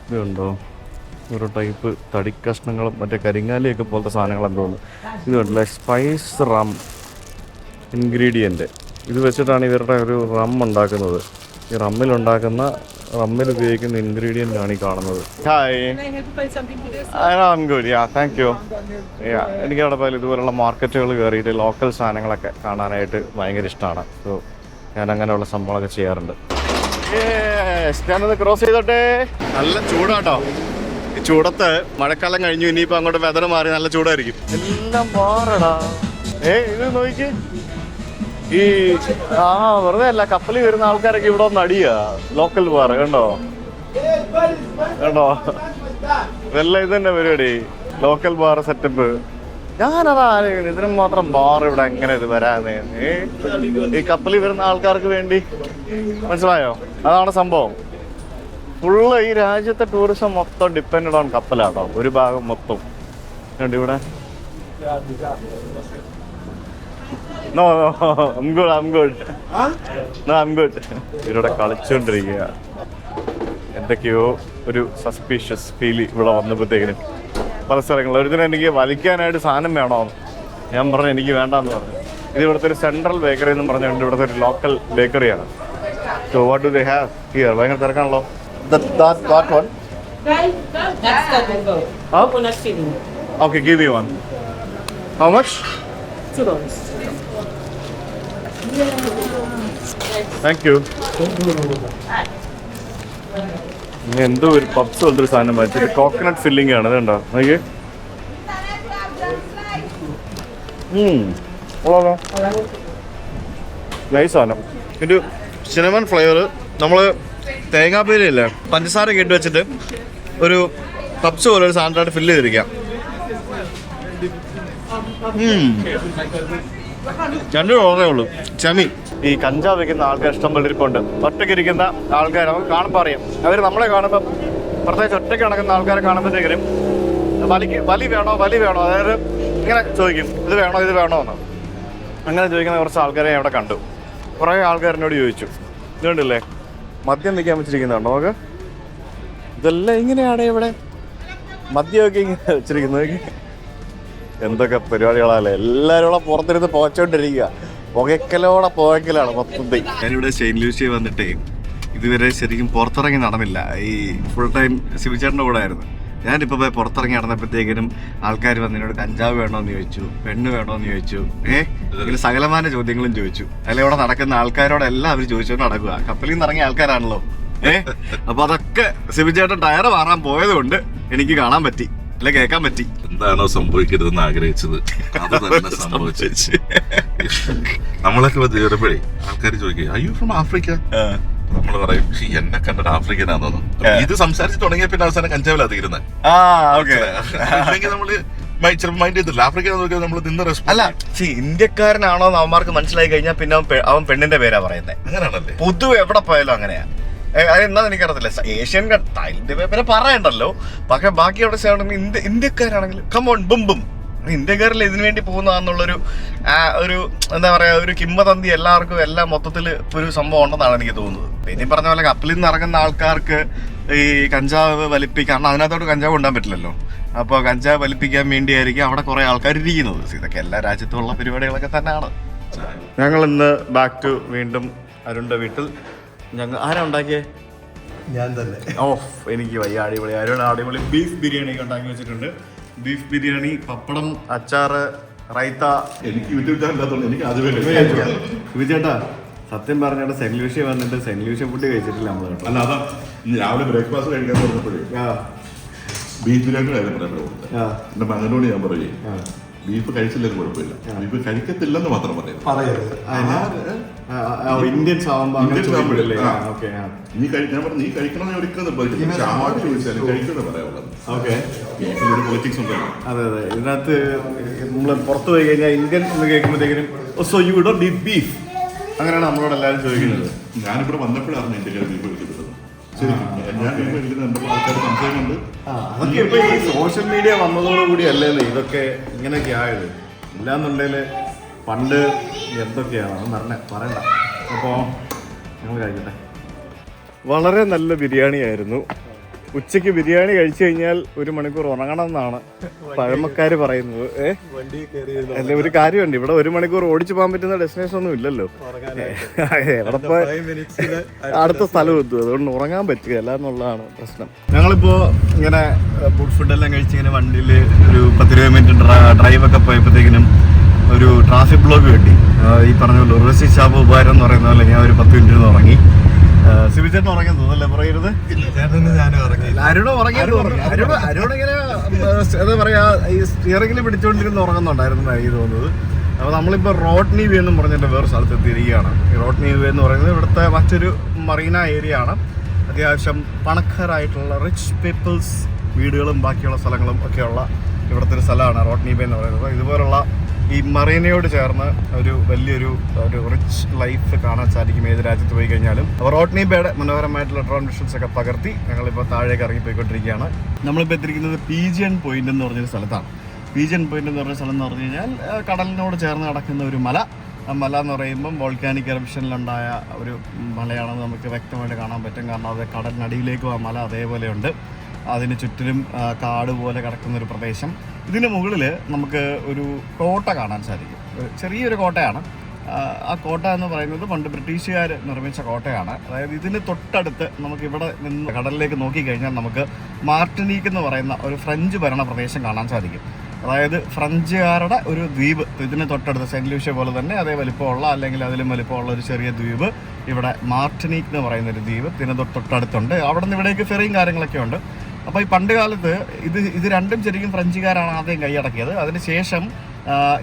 ഇത് കണ്ടോ, ഒരു ടൈപ്പ് തടിക്കഷ്ണങ്ങളും മറ്റേ കരിങ്ങാലിയൊക്കെ പോലത്തെ സാധനങ്ങളെന്ന് തോന്നുന്നു. ഇത് കണ്ടല്ലേ, സ്പൈസ് റം ഇൻഗ്രീഡിയൻറ്റ്. ഇത് വെച്ചിട്ടാണ് ഇവരുടെ ഒരു റം ഉണ്ടാക്കുന്നത്. ഈ റമ്മിൽ ഉപയോഗിക്കുന്ന ഇൻഗ്രീഡിയൻ്റ് ആണ് ഈ കാണുന്നത്. Hi, I'm good. Thank you. എനിക്ക് അവിടെ പോയാൽ ഇതുപോലുള്ള മാർക്കറ്റുകൾ കയറിയിട്ട് ലോക്കൽ സാധനങ്ങളൊക്കെ കാണാനായിട്ട് ഭയങ്കര ഇഷ്ടമാണ്. സോ ഞാൻ അങ്ങനെയുള്ള സംഭവങ്ങളൊക്കെ ചെയ്യാറുണ്ട്. ഞാനൊന്ന് ക്രോസ് ചെയ്തോട്ടെ. നല്ല ചൂടാട്ടോ. ഈ ചൂടത്ത് മഴക്കാലം കഴിഞ്ഞു, ഇനിയിപ്പോൾ അങ്ങോട്ട് വെതർ മാറി നല്ല ചൂടായിരിക്കും. എല്ലാം മാറടാ. ഇത് നോക്കി, ഈ വെറുതെ അല്ല, കപ്പലിൽ വരുന്ന ആൾക്കാരൊക്കെ ഇവിടെ ഒന്ന് അടിയാ. ലോക്കൽ ബാർ കണ്ടോ, ഇതെല്ലാം ഇത് തന്നെ പരിപാടി. Local bar setup. ഞാനതാ ഇതിനും മാത്രം ബാർ ഇവിടെ എങ്ങനെ ഇത് വരാന്ന്. ഈ കപ്പലിൽ വരുന്ന ആൾക്കാർക്ക് വേണ്ടി, മനസ്സിലായോ? അതാണ് സംഭവം. ഫുള്ള് ഈ രാജ്യത്തെ ടൂറിസം മൊത്തം ഡിപ്പെൻഡ് ഓൺ കപ്പലാട്ടോ. ഒരു ഭാഗം മൊത്തം കണ്ടു ഇവിടെ. No, I'm good. ഇവരുടെ കളിച്ചുകൊണ്ടിരിക്കുക. എന്തൊക്കെയോ ഒരു സസ്പീഷ്യസ് ഫീൽ ഇവിടെ വന്നപ്പോഴത്തേക്കിനും പല സ്ഥലങ്ങളിൽ. ഒരുദിനം എനിക്ക് വലിക്കാനായിട്ട് സാധനം വേണോ, ഞാൻ പറഞ്ഞു എനിക്ക് വേണ്ടാന്ന് പറഞ്ഞു. ഇത് ഇവിടുത്തെ ഒരു സെൻട്രൽ ബേക്കറി എന്നും പറഞ്ഞുകൊണ്ട് ഇവിടുത്തെ ഒരു ലോക്കൽ ബേക്കറിയാണ്. So what do they have here? ഭയങ്കര തിരക്കാണല്ലോ. Okay, give me one. How much? $2. Thank you. എന്തോ ഒരു പപ്സ് പോലത്തെ ഒരു സാധനം വാങ്ങിച്ചത്. കോക്കനട്ട് ഫില്ലിംഗ് ആണ്. അതുണ്ടോ നോക്കി. നൈസ് സാധനം. ഒരു സിനമൺ ഫ്ലേവർ, നമ്മൾ തേങ്ങാപ്പീരയില്ലേ പഞ്ചസാര കേട്ട് വെച്ചിട്ട് ഒരു പപ്സ് പോലെ ഒരു സാധനമായിട്ട് ഫില്ല് ചെയ്തിരിക്കാം. രണ്ടു ഓർമ്മേ ഉള്ളൂ. ചെമി ഈ കഞ്ചാവ് വയ്ക്കുന്ന ആൾക്കാർ ഇഷ്ടം പോലെ ഇരിപ്പുണ്ട്. ഒറ്റയ്ക്ക് ഇരിക്കുന്ന ആൾക്കാർ നമുക്ക് കാണുമ്പോൾ അറിയാം. അവർ നമ്മളെ കാണുമ്പോൾ പ്രത്യേകിച്ച് ഒറ്റയ്ക്ക് നടക്കുന്ന ആൾക്കാരെ കാണുമ്പോഴത്തേക്കും വലി വേണോ അതായത് ഇങ്ങനെ ചോദിക്കും ഇത് വേണോ എന്ന്. അങ്ങനെ ചോദിക്കുന്ന കുറച്ച് ആൾക്കാരെ ഞാൻ ഇവിടെ കണ്ടു. കുറേ ആൾക്കാരെന്നോട് ചോദിച്ചു ഇതുകൊണ്ടില്ലേ മദ്യം വയ്ക്കാൻ വെച്ചിരിക്കുന്നുണ്ടോ നമുക്ക്? ഇതെല്ലാം ഇങ്ങനെയാണ് ഇവിടെ മദ്യമൊക്കെ ഇങ്ങനെ വെച്ചിരിക്കുന്നത്. എന്തൊക്കെ പരിപാടികളാണല്ലേ. എല്ലാവരും കൂടെ പുറത്തിരുന്ന് പോച്ചോണ്ടിരിക്കുക. പുകയ്ക്കലാണ് മൊത്തത്തിൽ. ഞാനിവിടെ സെയിൻറ്റ് ലൂസിയ വന്നിട്ടേ ഇതുവരെ ശരിക്കും പുറത്തിറങ്ങി നടന്നില്ല. ഈ ഫുൾ ടൈം ശിവചേട്ടൻ്റെ കൂടെ ആയിരുന്നു. ഞാനിപ്പോൾ പോയി പുറത്തിറങ്ങി നടന്നപ്പോഴത്തേക്കിനും ആൾക്കാർ വന്നതിനോട് കഞ്ചാവ് വേണോന്ന് ചോദിച്ചു, പെണ്ണ് വേണോന്ന് ചോദിച്ചു, ഇങ്ങനെ സകലമാന ചോദ്യങ്ങളും ചോദിച്ചു. അതിൽ ഇവിടെ നടക്കുന്ന ആൾക്കാരോടെല്ലാം അവർ ചോദിച്ചുകൊണ്ട് നടക്കുക. കപ്പലിൽ നിന്ന് ഇറങ്ങിയ ആൾക്കാരാണല്ലോ. അപ്പൊ അതൊക്കെ ശിവചേട്ടൻ ടയർ മാറാൻ പോയത് കൊണ്ട് എനിക്ക് കാണാൻ പറ്റി, അല്ലെ കേൾക്കാൻ പറ്റി. എന്താണോ സംഭവിക്കരുതെന്ന് ആഗ്രഹിച്ചത് അത് തന്നെ സംഭവിച്ചു. നമ്മളൊക്കെ വരുമ്പോഴേ ആൾക്കാർ ചോദിക്കുക അയ്യോ ഫ്രം ആഫ്രിക്ക, നമ്മൾ പറയും എന്നെ കണ്ടിട്ട് ആഫ്രിക്കനാന്ന് തോന്നുന്നു. ഇത് സംസാരിച്ച് തുടങ്ങിയ പിന്നെ അവസാനം കഞ്ചാവിലാ തീരുന്നത്. അല്ലെങ്കിൽ നമ്മള് ചിലപ്പോൾ മൈൻഡ് ചെയ്തില്ല. ആഫ്രിക്ക നോക്കിയാൽ നമ്മൾ നിന്ന് അല്ല ഇന്ത്യക്കാരനാണോ എന്ന് അവന്മാർക്ക് മനസ്സിലായി കഴിഞ്ഞാൽ പിന്നെ അവൻ പെണ്ണിന്റെ പേരാ പറയുന്നത്. അങ്ങനെയാണല്ലേ പൊതുവെ എവിടെ പോയാലും അങ്ങനെയാ. അതെന്താന്ന് എനിക്കറിയത്തില്ല. ഏഷ്യൻ തായ്ലൻഡ് പിന്നെ പറയണ്ടല്ലോ. പക്ഷെ ബാക്കി അവിടെ ഇന്ത്യക്കാരാണെങ്കിൽ കമോൺ ബും ഇന്ത്യക്കാരിൽ ഇതിനു വേണ്ടി പോകുന്നതാന്നുള്ളൊരു ഒരു എന്താ പറയാ ഒരു കിംവദന്തി എല്ലാവർക്കും എല്ലാം മൊത്തത്തിൽ ഒരു സംഭവം ഉണ്ടെന്നാണ് എനിക്ക് തോന്നുന്നത്. പിന്നെ പറഞ്ഞ പോലെ കപ്പലിൽ നിന്ന് ഇറങ്ങുന്ന ആൾക്കാർക്ക് ഈ കഞ്ചാവ് വലിപ്പിക്കാൻ, കാരണം അതിനകത്തോട്ട് കഞ്ചാവ് കൊണ്ടാൻ പറ്റില്ലല്ലോ. അപ്പോൾ കഞ്ചാവ് വലിപ്പിക്കാൻ വേണ്ടിയായിരിക്കും അവിടെ കുറെ ആൾക്കാർ ഇരിക്കുന്നത്. ഇതൊക്കെ എല്ലാ രാജ്യത്തുള്ള പരിപാടികളൊക്കെ തന്നെയാണ്. ഞങ്ങൾ ഇന്ന് ബാക്ക് ടു വീണ്ടും അരുണിന്റെ വീട്ടിൽ. ഞങ്ങൾ ആരാ ഉണ്ടാക്കിയേ? ഞാൻ തന്നെ. എനിക്ക് വയ്യ. അടിപൊളി ബീഫ് ബിരിയാണി ഒക്കെ ഉണ്ടാക്കി വെച്ചിട്ടുണ്ട്. ബീഫ് ബിരിയാണി, പപ്പടം, അച്ചാറ്, റൈത്ത. എനിക്ക് യൂട്യൂബ് ചാനലില്ലാത്തതുകൊണ്ട് എനിക്ക് ആദ്യമേ വിജയേട്ടാ സത്യം പറഞ്ഞാൽ സെന്റ് ലൂഷ്യ വന്നിട്ട് സെന്റ് ലൂഷ്യ ഫുഡ് കഴിച്ചിട്ടില്ല നമ്മൾ. അല്ല അതാ രാവിലെ ബ്രേക്ക്ഫാസ്റ്റ് കഴിക്കാൻ പറഞ്ഞപ്പോഴേ ബീഫ് ബിരിയാണി പറയാൻ എന്റെ മകനോട് ഞാൻ പറയേ ബീഫ് കഴിച്ചില്ലെന്ന് കുഴപ്പമില്ല, ബീഫ് കഴിക്കത്തില്ലെന്ന് മാത്രം പറയരുത്. ഇന്ത്യൻ നീ കഴിക്കണമെന്ന് ഒരിക്കലും നിർബന്ധിക്കില്ല. ചാട് ചോദിച്ചാലും കഴിക്കണമെന്ന് പറയാനുള്ളത്. ബീഫിലൊരു പൊളിറ്റിക്സ് ഉണ്ടല്ലോ. അതെ ഇതിനകത്ത് നമ്മൾ പുറത്ത് പോയി കഴിഞ്ഞാൽ ഇന്ത്യൻ എന്ന് കേൾക്കുമ്പോഴത്തേക്കിനും so you don't eat beef അങ്ങനെയാണ് നമ്മളോട് എല്ലാവരും ചോദിക്കുന്നത്. ഞാനിവിടെ വന്നപ്പോഴാണ് ഇന്ത്യക്കാർ ബീഫ് കഴിക്കുന്നത്. ഞാൻ ബീഫ് കഴിക്കുന്നത് ആൾക്കാർ സംശയമുണ്ട്. അതൊക്കെ ഇപ്പൊ ഈ സോഷ്യൽ മീഡിയ വന്നതോടുകൂടി അല്ലേ ഇതൊക്കെ ഇങ്ങനെയൊക്കെ ആയത്. ഇല്ലാന്നുണ്ടെങ്കിൽ പണ്ട് എന്തൊക്കെയാണ് അത് പറയണ്ട. അപ്പോൾ ഞങ്ങൾ കഴിക്കട്ടെ. വളരെ നല്ല ബിരിയാണി ആയിരുന്നു. ഉച്ചയ്ക്ക് ബിരിയാണി കഴിച്ചു കഴിഞ്ഞാൽ 1 മണിക്കൂർ ഉറങ്ങണം എന്നാണ് പഴമക്കാർ പറയുന്നത്. അല്ല ഒരു കാര്യമുണ്ട്, ഇവിടെ 1 മണിക്കൂർ ഓടിച്ചു പോകാൻ പറ്റുന്ന ഡെസ്റ്റിനേഷൻ ഒന്നും ഇല്ലല്ലോ. എവിടെ പോയി അടുത്ത സ്ഥലം എത്തും, അതുകൊണ്ട് ഉറങ്ങാൻ പറ്റുകയല്ല എന്നുള്ളതാണ് പ്രശ്നം. ഞങ്ങളിപ്പോൾ ഇങ്ങനെ ഫുഡെല്ലാം കഴിച്ച് ഇങ്ങനെ വണ്ടിയിൽ ഒരു 10-20 മിനിറ്റ് ഡ്രൈവൊക്കെ പോയപ്പോഴത്തേക്കിനും ഒരു ട്രാഫിക് ബ്ലോക്ക് കിട്ടി. ഈ പറഞ്ഞ പോലെ ഉർവശി ഷാബ് ഉപകാരം എന്ന് പറയുന്ന പോലെ ഞാൻ ഒരു 10 മിനിറ്റ് ഉറങ്ങി. സിബിചേട്ടൻ ഉറങ്ങാൻ തോന്നല്ലേ പറയരുത്? അരുണിങ്ങനെ എന്താ പറയാ ഈ സ്റ്റിയറിംഗിൽ പിടിച്ചുകൊണ്ടിരുന്ന് ഉറങ്ങുന്നുണ്ടായിരുന്നു എനിക്ക് തോന്നുന്നത്. അപ്പോൾ നമ്മളിപ്പോൾ റോട്ട്നി വ്യൂ എന്നും പറഞ്ഞിട്ട് വേറെ സ്ഥലത്ത് എത്തിയിരിക്കുകയാണ്. ഈ റോട്ട്നി വ്യൂ എന്ന് പറയുന്നത് ഇവിടുത്തെ മറ്റൊരു മറീന ഏരിയ ആണ്. അത്യാവശ്യം പണക്കാരായിട്ടുള്ള റിച്ച് പീപ്പിൾസ് വീടുകളും ബാക്കിയുള്ള സ്ഥലങ്ങളും ഒക്കെയുള്ള ഇവിടുത്തെ ഒരു സ്ഥലമാണ് റോട്ട്നി ബേ എന്ന് പറയുന്നത്. ഇതുപോലുള്ള ഈ മറീനയോട് ചേർന്ന് ഒരു വലിയൊരു റിച്ച് ലൈഫ് കാണാൻ സാധിക്കും ഏത് രാജ്യത്ത് പോയി കഴിഞ്ഞാലും. അപ്പോൾ റോട്ട്നി ബേയുടെ മനോഹരമായിട്ടുള്ള ഡ്രോൺ വിഷ്വൽസ് ഒക്കെ പകർത്തി ഞങ്ങളിപ്പോൾ താഴേക്ക് ഇറങ്ങിപ്പോയിക്കൊണ്ടിരിക്കുകയാണ്. നമ്മളിപ്പോൾ എത്തിയിരിക്കുന്നത് പീജിയൻ പോയിന്റ് എന്ന് പറഞ്ഞൊരു സ്ഥലത്താണ്. പീജിയൻ പോയിന്റ് എന്ന് പറഞ്ഞ സ്ഥലം എന്ന് പറഞ്ഞു കഴിഞ്ഞാൽ കടലിനോട് ചേർന്ന് കിടക്കുന്ന ഒരു മല. ആ മല എന്ന് പറയുമ്പം വോൾക്കാനിക് എറപ്ഷനിലുണ്ടായ ഒരു മലയാണെന്ന് നമുക്ക് വ്യക്തമായിട്ട് കാണാൻ പറ്റും. കാരണം അത് കടലിനടിയിലേക്കും ആ മല അതേപോലെയുണ്ട്. അതിന് ചുറ്റിലും കാട് പോലെ കിടക്കുന്നൊരു പ്രദേശം. ഇതിന് മുകളിൽ നമുക്ക് ഒരു കോട്ട കാണാൻ സാധിക്കും. ചെറിയൊരു കോട്ടയാണ്. ആ കോട്ട എന്ന് പറയുന്നത് പണ്ട് ബ്രിട്ടീഷുകാർ നിർമ്മിച്ച കോട്ടയാണ്. അതായത് ഇതിന് തൊട്ടടുത്ത് നമുക്ക് ഇവിടെ നിന്ന് കടലിലേക്ക് നോക്കിക്കഴിഞ്ഞാൽ നമുക്ക് മാർട്ടിനീക്ക് എന്ന് പറയുന്ന ഒരു ഫ്രഞ്ച് ഭരണ പ്രദേശം കാണാൻ സാധിക്കും. അതായത് ഫ്രഞ്ചുകാരുടെ ഒരു ദ്വീപ് ഇതിന് തൊട്ടടുത്ത് സെന്റ് ലൂഷ്യ പോലെ തന്നെ അതേ വലിപ്പമുള്ള അല്ലെങ്കിൽ അതിലും വലിപ്പമുള്ള ഒരു ചെറിയ ദ്വീപ് ഇവിടെ മാർട്ടിനീക്ക് എന്ന് പറയുന്ന ഒരു ദ്വീപ് ഇതിന് തൊട്ടടുത്തുണ്ട്. അവിടെ നിന്ന് ഇവിടേക്ക് ഫെറിയും കാര്യങ്ങളൊക്കെ ഉണ്ട്. അപ്പോൾ ഈ പണ്ട് കാലത്ത് ഇത് രണ്ടും ശരിക്കും ഫ്രഞ്ചുകാരാണ് ആദ്യം കൈയടക്കിയത്. അതിനുശേഷം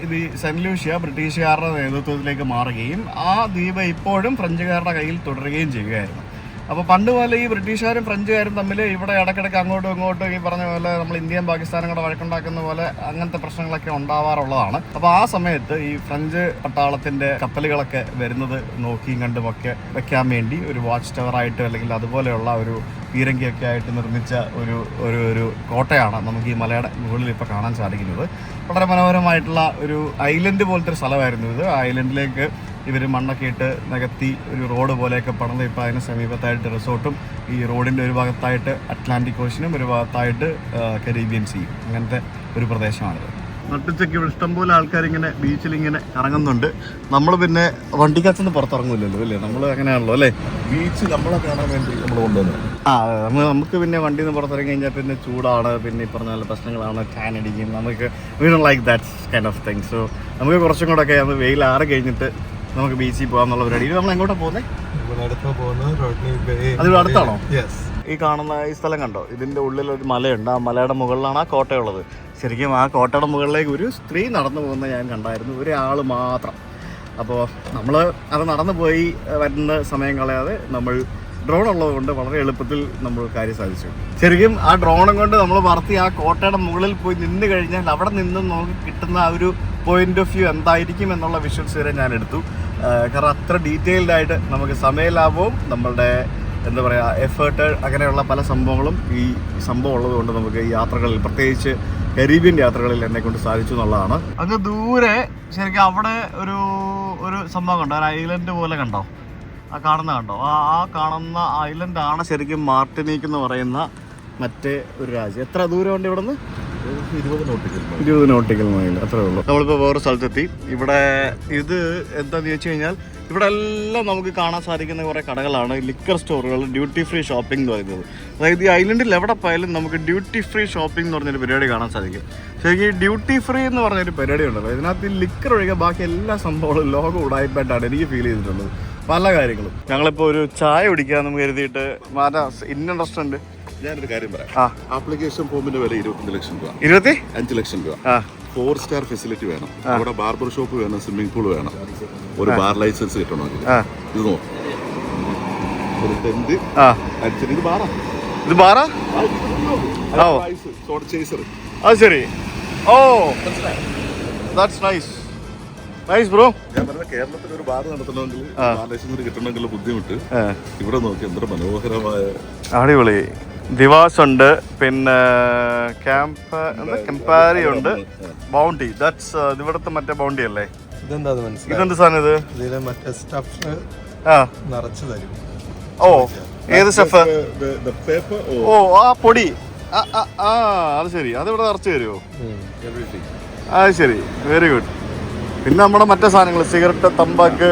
ഇത് സെന്റ് ലൂഷ്യ ബ്രിട്ടീഷുകാരുടെ നേതൃത്വത്തിലേക്ക് മാറുകയും ആ ദ്വീപ് ഇപ്പോഴും ഫ്രഞ്ചുകാരുടെ കയ്യിൽ തുടരുകയും ചെയ്യുകയായിരുന്നു. അപ്പോൾ പണ്ട് പോലെ ഈ ബ്രിട്ടീഷുകാരും ഫ്രഞ്ചുകാരും തമ്മിൽ ഇവിടെ ഇടയ്ക്കിടയ്ക്ക് അങ്ങോട്ടും ഇങ്ങോട്ടും ഈ പറഞ്ഞ പോലെ നമ്മൾ ഇന്ത്യയും പാകിസ്ഥാനും കൂടെ വഴക്കുണ്ടാക്കുന്ന പോലെ അങ്ങനത്തെ പ്രശ്നങ്ങളൊക്കെ ഉണ്ടാവാറുള്ളതാണ്. അപ്പോൾ ആ സമയത്ത് ഈ ഫ്രഞ്ച് പട്ടാളത്തിൻ്റെ കപ്പലുകളൊക്കെ വരുന്നത് നോക്കിയും കണ്ടുമൊക്കെ വെക്കാൻ വേണ്ടി ഒരു വാച്ച് ടവറായിട്ട് അല്ലെങ്കിൽ അതുപോലെയുള്ള ഒരു പീരങ്കിയൊക്കെ ആയിട്ട് നിർമ്മിച്ച ഒരു കോട്ടയാണ് നമുക്ക് ഈ മലയുടെ മുകളിൽ ഇപ്പോൾ കാണാൻ സാധിക്കുന്നത്. വളരെ മനോഹരമായിട്ടുള്ള ഒരു ഐലൻഡ് പോലത്തെ ഒരു സ്ഥലമായിരുന്നു ഇത്. ആ ഐലൻഡിലേക്ക് ഇവർ മണ്ണൊക്കെ ഇട്ട് നികത്തി ഒരു റോഡ് പോലെയൊക്കെ പണിത് ഇപ്പോൾ അതിന് സമീപത്തായിട്ട് റിസോർട്ടും ഈ റോഡിൻ്റെ ഒരു ഭാഗത്തായിട്ട് അറ്റ്ലാന്റിക് ഓഷനും ഒരു ഭാഗത്തായിട്ട് കരീബിയൻ സീയും അങ്ങനത്തെ ഒരു പ്രദേശമാണിത്. നട്ടുച്ചയ്ക്ക് ഇവിടെ ഇഷ്ടംപോലെ ആൾക്കാരിങ്ങനെ ബീച്ചിലിങ്ങനെ ഇറങ്ങുന്നുണ്ട്. നമ്മൾ പിന്നെ വണ്ടിക്കകത്തുനിന്ന് പുറത്തിറങ്ങില്ലല്ലോ അല്ലേ, നമ്മൾ അങ്ങനെയാണല്ലോ അല്ലേ. ബീച്ച് നമ്മളെ കാണാൻ വേണ്ടി നമ്മൾ കൊണ്ടുവന്നത്. നമുക്ക് പിന്നെ വണ്ടിയിൽ നിന്ന് പുറത്തിറങ്ങി കഴിഞ്ഞാൽ പിന്നെ ചൂടാണ്, പിന്നെ ഈ പറഞ്ഞ നല്ല പ്രശ്നങ്ങളാണ്, ടാൻ അടിക്കും. നമുക്ക് we don't like that kind of thing. So നമുക്ക് കുറച്ചും കൂടെ ഒക്കെ നമ്മൾ വെയിലാറ് കഴിഞ്ഞിട്ട് നമുക്ക് ബീച്ചിൽ പോകാം എന്നുള്ള പരിപാടി. നമ്മൾ എങ്ങോട്ടാണ് പോകുന്നത്? അതിവിടെ അടുത്താണോ? ഈ കാണുന്ന ഈ സ്ഥലം കണ്ടോ, ഇതിൻ്റെ ഉള്ളിലൊരു മലയുണ്ട്. ആ മലയുടെ മുകളിലാണ് ആ കോട്ടയുള്ളത്. ശരിക്കും ആ കോട്ടയുടെ മുകളിലേക്ക് ഒരു സ്ത്രീ നടന്നു പോകുന്നത് ഞാൻ കണ്ടായിരുന്നു, ഒരാൾ മാത്രം. അപ്പോൾ നമ്മൾ അത് നടന്നു പോയി വരുന്ന സമയം കളയാതെ നമ്മൾ ഡ്രോൺ ഉള്ളത് കൊണ്ട് വളരെ എളുപ്പത്തിൽ നമ്മൾ കാര്യം സാധിച്ചു. ശരിക്കും ആ ഡ്രോണും കൊണ്ട് നമ്മൾ പറത്തി ആ കോട്ടയുടെ മുകളിൽ പോയി നിന്ന് കഴിഞ്ഞാൽ അവിടെ നിന്ന് നമുക്ക് കിട്ടുന്ന ആ ഒരു പോയിന്റ് ഓഫ് വ്യൂ എന്തായിരിക്കും എന്നുള്ള വിഷ്വൽസ് വരെ ഞാൻ എടുത്തു. കാരണം അത്ര ഡീറ്റെയിൽഡ് ആയിട്ട് നമുക്ക് സമയലാഭവും നമ്മളുടെ എന്താ പറയുക എഫേർട്ട് അങ്ങനെയുള്ള പല സംഭവങ്ങളും ഈ സംഭവം ഉള്ളത് കൊണ്ട് നമുക്ക് ഈ യാത്രകളിൽ, പ്രത്യേകിച്ച് കരീബിയൻ യാത്രകളിൽ എന്നെ കൊണ്ട് സാധിച്ചു എന്നുള്ളതാണ്. അങ്ങ് ദൂരെ ശരിക്കും അവിടെ ഒരു സംഭവം കണ്ടോ, ഒരു ഐലൻഡ് പോലെ കണ്ടോ, ആ കാണുന്ന കണ്ടോ, ആ കാണുന്ന ഐലൻഡാണ് ശരിക്കും മാർട്ടിനിക്ക് എന്ന് പറയുന്ന മറ്റേ ഒരു രാജ്യം. എത്ര ദൂരമുണ്ട് ഇവിടെ നിന്ന്? 20 നോട്ടിക്കൽ മൈൽ അത്രേ ഉള്ളൂ. നമ്മളിപ്പോൾ വേറെ സ്ഥലത്തെത്തി. ഇവിടെ ഇത് എന്താണെന്ന് ചോദിച്ചു കഴിഞ്ഞാൽ ഇവിടെ എല്ലാം നമുക്ക് കാണാൻ സാധിക്കുന്ന കുറേ കടകളാണ്, ലിക്കർ സ്റ്റോറുകൾ, ഡ്യൂട്ടി ഫ്രീ ഷോപ്പിംഗ് എന്ന് പറയുന്നത്. അതായത് ഈ ഐലൻഡിൽ എവിടെ പോയാലും നമുക്ക് ഡ്യൂട്ടി ഫ്രീ ഷോപ്പിംഗ് എന്ന് പറഞ്ഞൊരു പരിപാടി കാണാൻ സാധിക്കും. ശരിക്കും ഈ ഡ്യൂട്ടി ഫ്രീ എന്ന് പറഞ്ഞൊരു പരിപാടി ഉണ്ടല്ലോ, ഇതിനകത്ത് ഈ ലിക്കർ ഒഴികെ ബാക്കി എല്ലാ സംഭവങ്ങളും ലോകം ഉടായ്പായിട്ടാണ് എനിക്ക് ഫീൽ ചെയ്തിട്ടുള്ളത്, പല കാര്യങ്ങളും. ഞങ്ങളിപ്പോൾ ഒരു ചായ കുടിക്കാൻ നമുക്ക് കരുതിയിട്ട് ഇന്ത്യൻ റെസ്റ്റോറൻറ്റ്. ഞാനൊരു കാര്യം പറയാം. ആപ്ലിക്കേഷൻ ഫോമിന്റെ വില 25 ലക്ഷം രൂപ. 25 ലക്ഷം രൂപ. 4 സ്റ്റാർ ഫെസിലിറ്റി വേണം, അവിടെ ബാർബർ ഷോപ്പ് വേണം, സ്വിമ്മിംഗ് പൂൾ വേണം, ഒരു ബാർ ലൈസൻസ് കിട്ടണമെങ്കിൽ. ഇത് നോക്കും, ഒരു ടെന്റ് അടിച്ചിട്ട് ഇത് ബാറാ. ഇത് ബാറാ? അത് ശരി. Oh that's nice. Nice bro. ഞാൻ പറഞ്ഞ കേരളത്തിൽ ഒരു ബാർ നടത്തണമെങ്കിൽ ബാർ ലൈസൻസ് കിട്ടണമെങ്കിൽ ബുദ്ധിമുട്ട്. ഇവിടെ നോക്കി എന്തൊരു മനോഹരമായ, അടിപൊളി. ദിവാസ് ഉണ്ട്, പിന്നെ കെമ്പാരി ഉണ്ട്, ബൗണ്ടി. ദാറ്റ്സ് ഇവിടുത്തെ മറ്റേ ബൗണ്ടി അല്ലേ? ഇതെന്ത് സാധനം ഇത്? ഓ ഏത് സ്റ്റഫ്? ഓ ആ പൊടി. അത് ശരി, അത് ഇവിടെ നിറച്ച് തരുമോ? അത് ശരി, വെരി ഗുഡ്. പിന്നെ നമ്മുടെ മറ്റേ സാധനങ്ങൾ, സിഗരറ്റ്, തമ്പാക്ക്.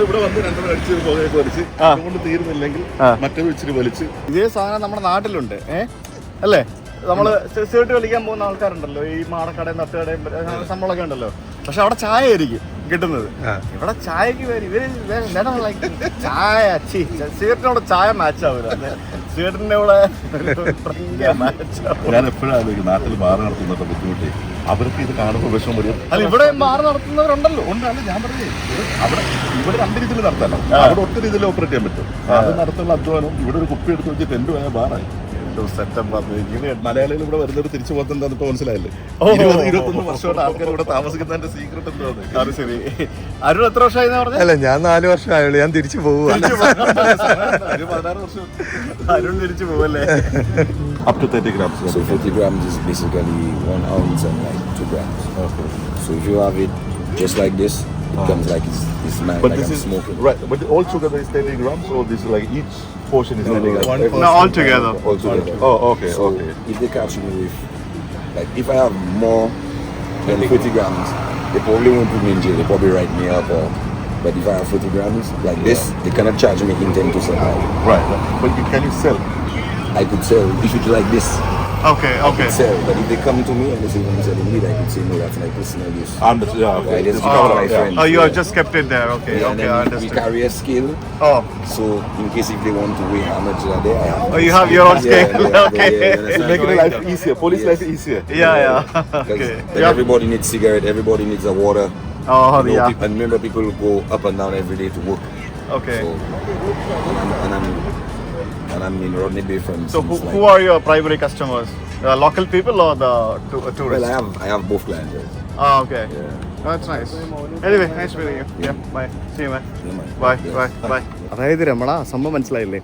ഇവിടെ വന്ന് 2 അടിച്ച് പുകയൊക്കെ വലിച്ച് അതുകൊണ്ട് തീരുന്നില്ലെങ്കിൽ മറ്റൊരു ഇച്ചിരി വലിച്ച്. ഇതേ സാധനം നമ്മുടെ നാട്ടിലുണ്ട് അല്ലേ? നമ്മള് സിഗരറ്റ് വലിക്കാൻ പോകുന്ന ആൾക്കാരുണ്ടല്ലോ, ഈ മാടക്കടയും തട്ടുകടയും സംഭവമൊക്കെ ഉണ്ടല്ലോ. പക്ഷെ അവിടെ ചായ ആയിരിക്കും കിട്ടുന്നത്. ഇവിടെ ചായക്ക് ചായ സിഗരറ്റിനോട് ചായ മാച്ച് ആവില്ല, സിഗരറ്റിന്റെ കൂടെ ഞാൻ എപ്പോഴും ആലോചിക്കും നാട്ടിൽ ബാർ നടത്തുന്നതിന്റെ ബുദ്ധിമുട്ട്. അവർക്ക് ഇത് കാണുമ്പോൾ വിഷമം വരും. അല്ല ഇവിടെ ബാർ നടത്തുന്നവരുണ്ടല്ലോ. ഉണ്ടല്ല, ഞാൻ പറഞ്ഞേ അവിടെ ഇവിടെ 2 രീതിയിൽ നടത്താനോ, അവിടെ ഒറ്റ രീതിയിൽ ഓപ്പറേറ്റ് ചെയ്യാൻ പറ്റും. അത് നടത്തുള്ള അധ്വാനം. ഇവിടെ ഒരു കുപ്പി എടുത്ത് വെച്ച് ടെന്റ് പോയ ബാറായി. മലയാളികൾ ഇവിടെ വരുന്നത് തിരിച്ചു പോകുന്നതെന്ന് ഇപ്പൊ മനസ്സിലായില്ലേ? 21 വർഷമായിട്ട് ആൾക്കാർ ഇവിടെ താമസിക്കുന്നതിന്റെ സീക്രട്ട് എന്താണ്? അത് ശരി. അരുൺ എത്ര വർഷമായി? അല്ല, ഞാൻ 4 വർഷം ആയുള്ളൂ. ഞാൻ തിരിച്ചു പോവുക. 16 വർഷം അരുൺ തിരിച്ചു പോവല്ലേ? Up to 30 grams. So 40 grams is basically 1 ounce and like 2 grams. Okay. So if you have it just like this, it comes like it's man, But like this I'm is smoking. right. But all together is 30 grams, or this is like each portion is 30 grams? No, all together. All together. Oh, okay, So okay. if they catch me with, like, if I have more than 40 grams, they probably won't put me in jail. They probably write me up. But if I have 40 grams like this, they cannot charge me intent to sell. Right. But can you sell? I could sell if it's like this. Okay. I could sell, but if they come to me and they say I'm selling weed, I could say no, that's my personal use. Yeah, okay. I just cover my friend. Oh, you have just kept it there. Okay, Yeah, okay, I and then we understand. carry a scale, Oh, so in case if they want to weigh how much are there, I have. oh, you have your own scale. Okay. It'll make your life easier. Police life easier. Yeah. Because Okay. then everybody needs cigarette, everybody needs a water. Oh, You know, yeah. and remember, people go up and down every day to work. Okay. So, and I'm and I'm in Rodney Bay from. So who are your primary customers? Local people or the tourists? Well, I have both clients. Right? Ah, okay. Yeah. Oh, that's nice. Anyway, nice meeting you. Yeah, bye. See you, man. Yeah, man. Bye, Yes. bye, bye. അതായത് രമണ സംഭവം മനസ്സിലായില്ലേ,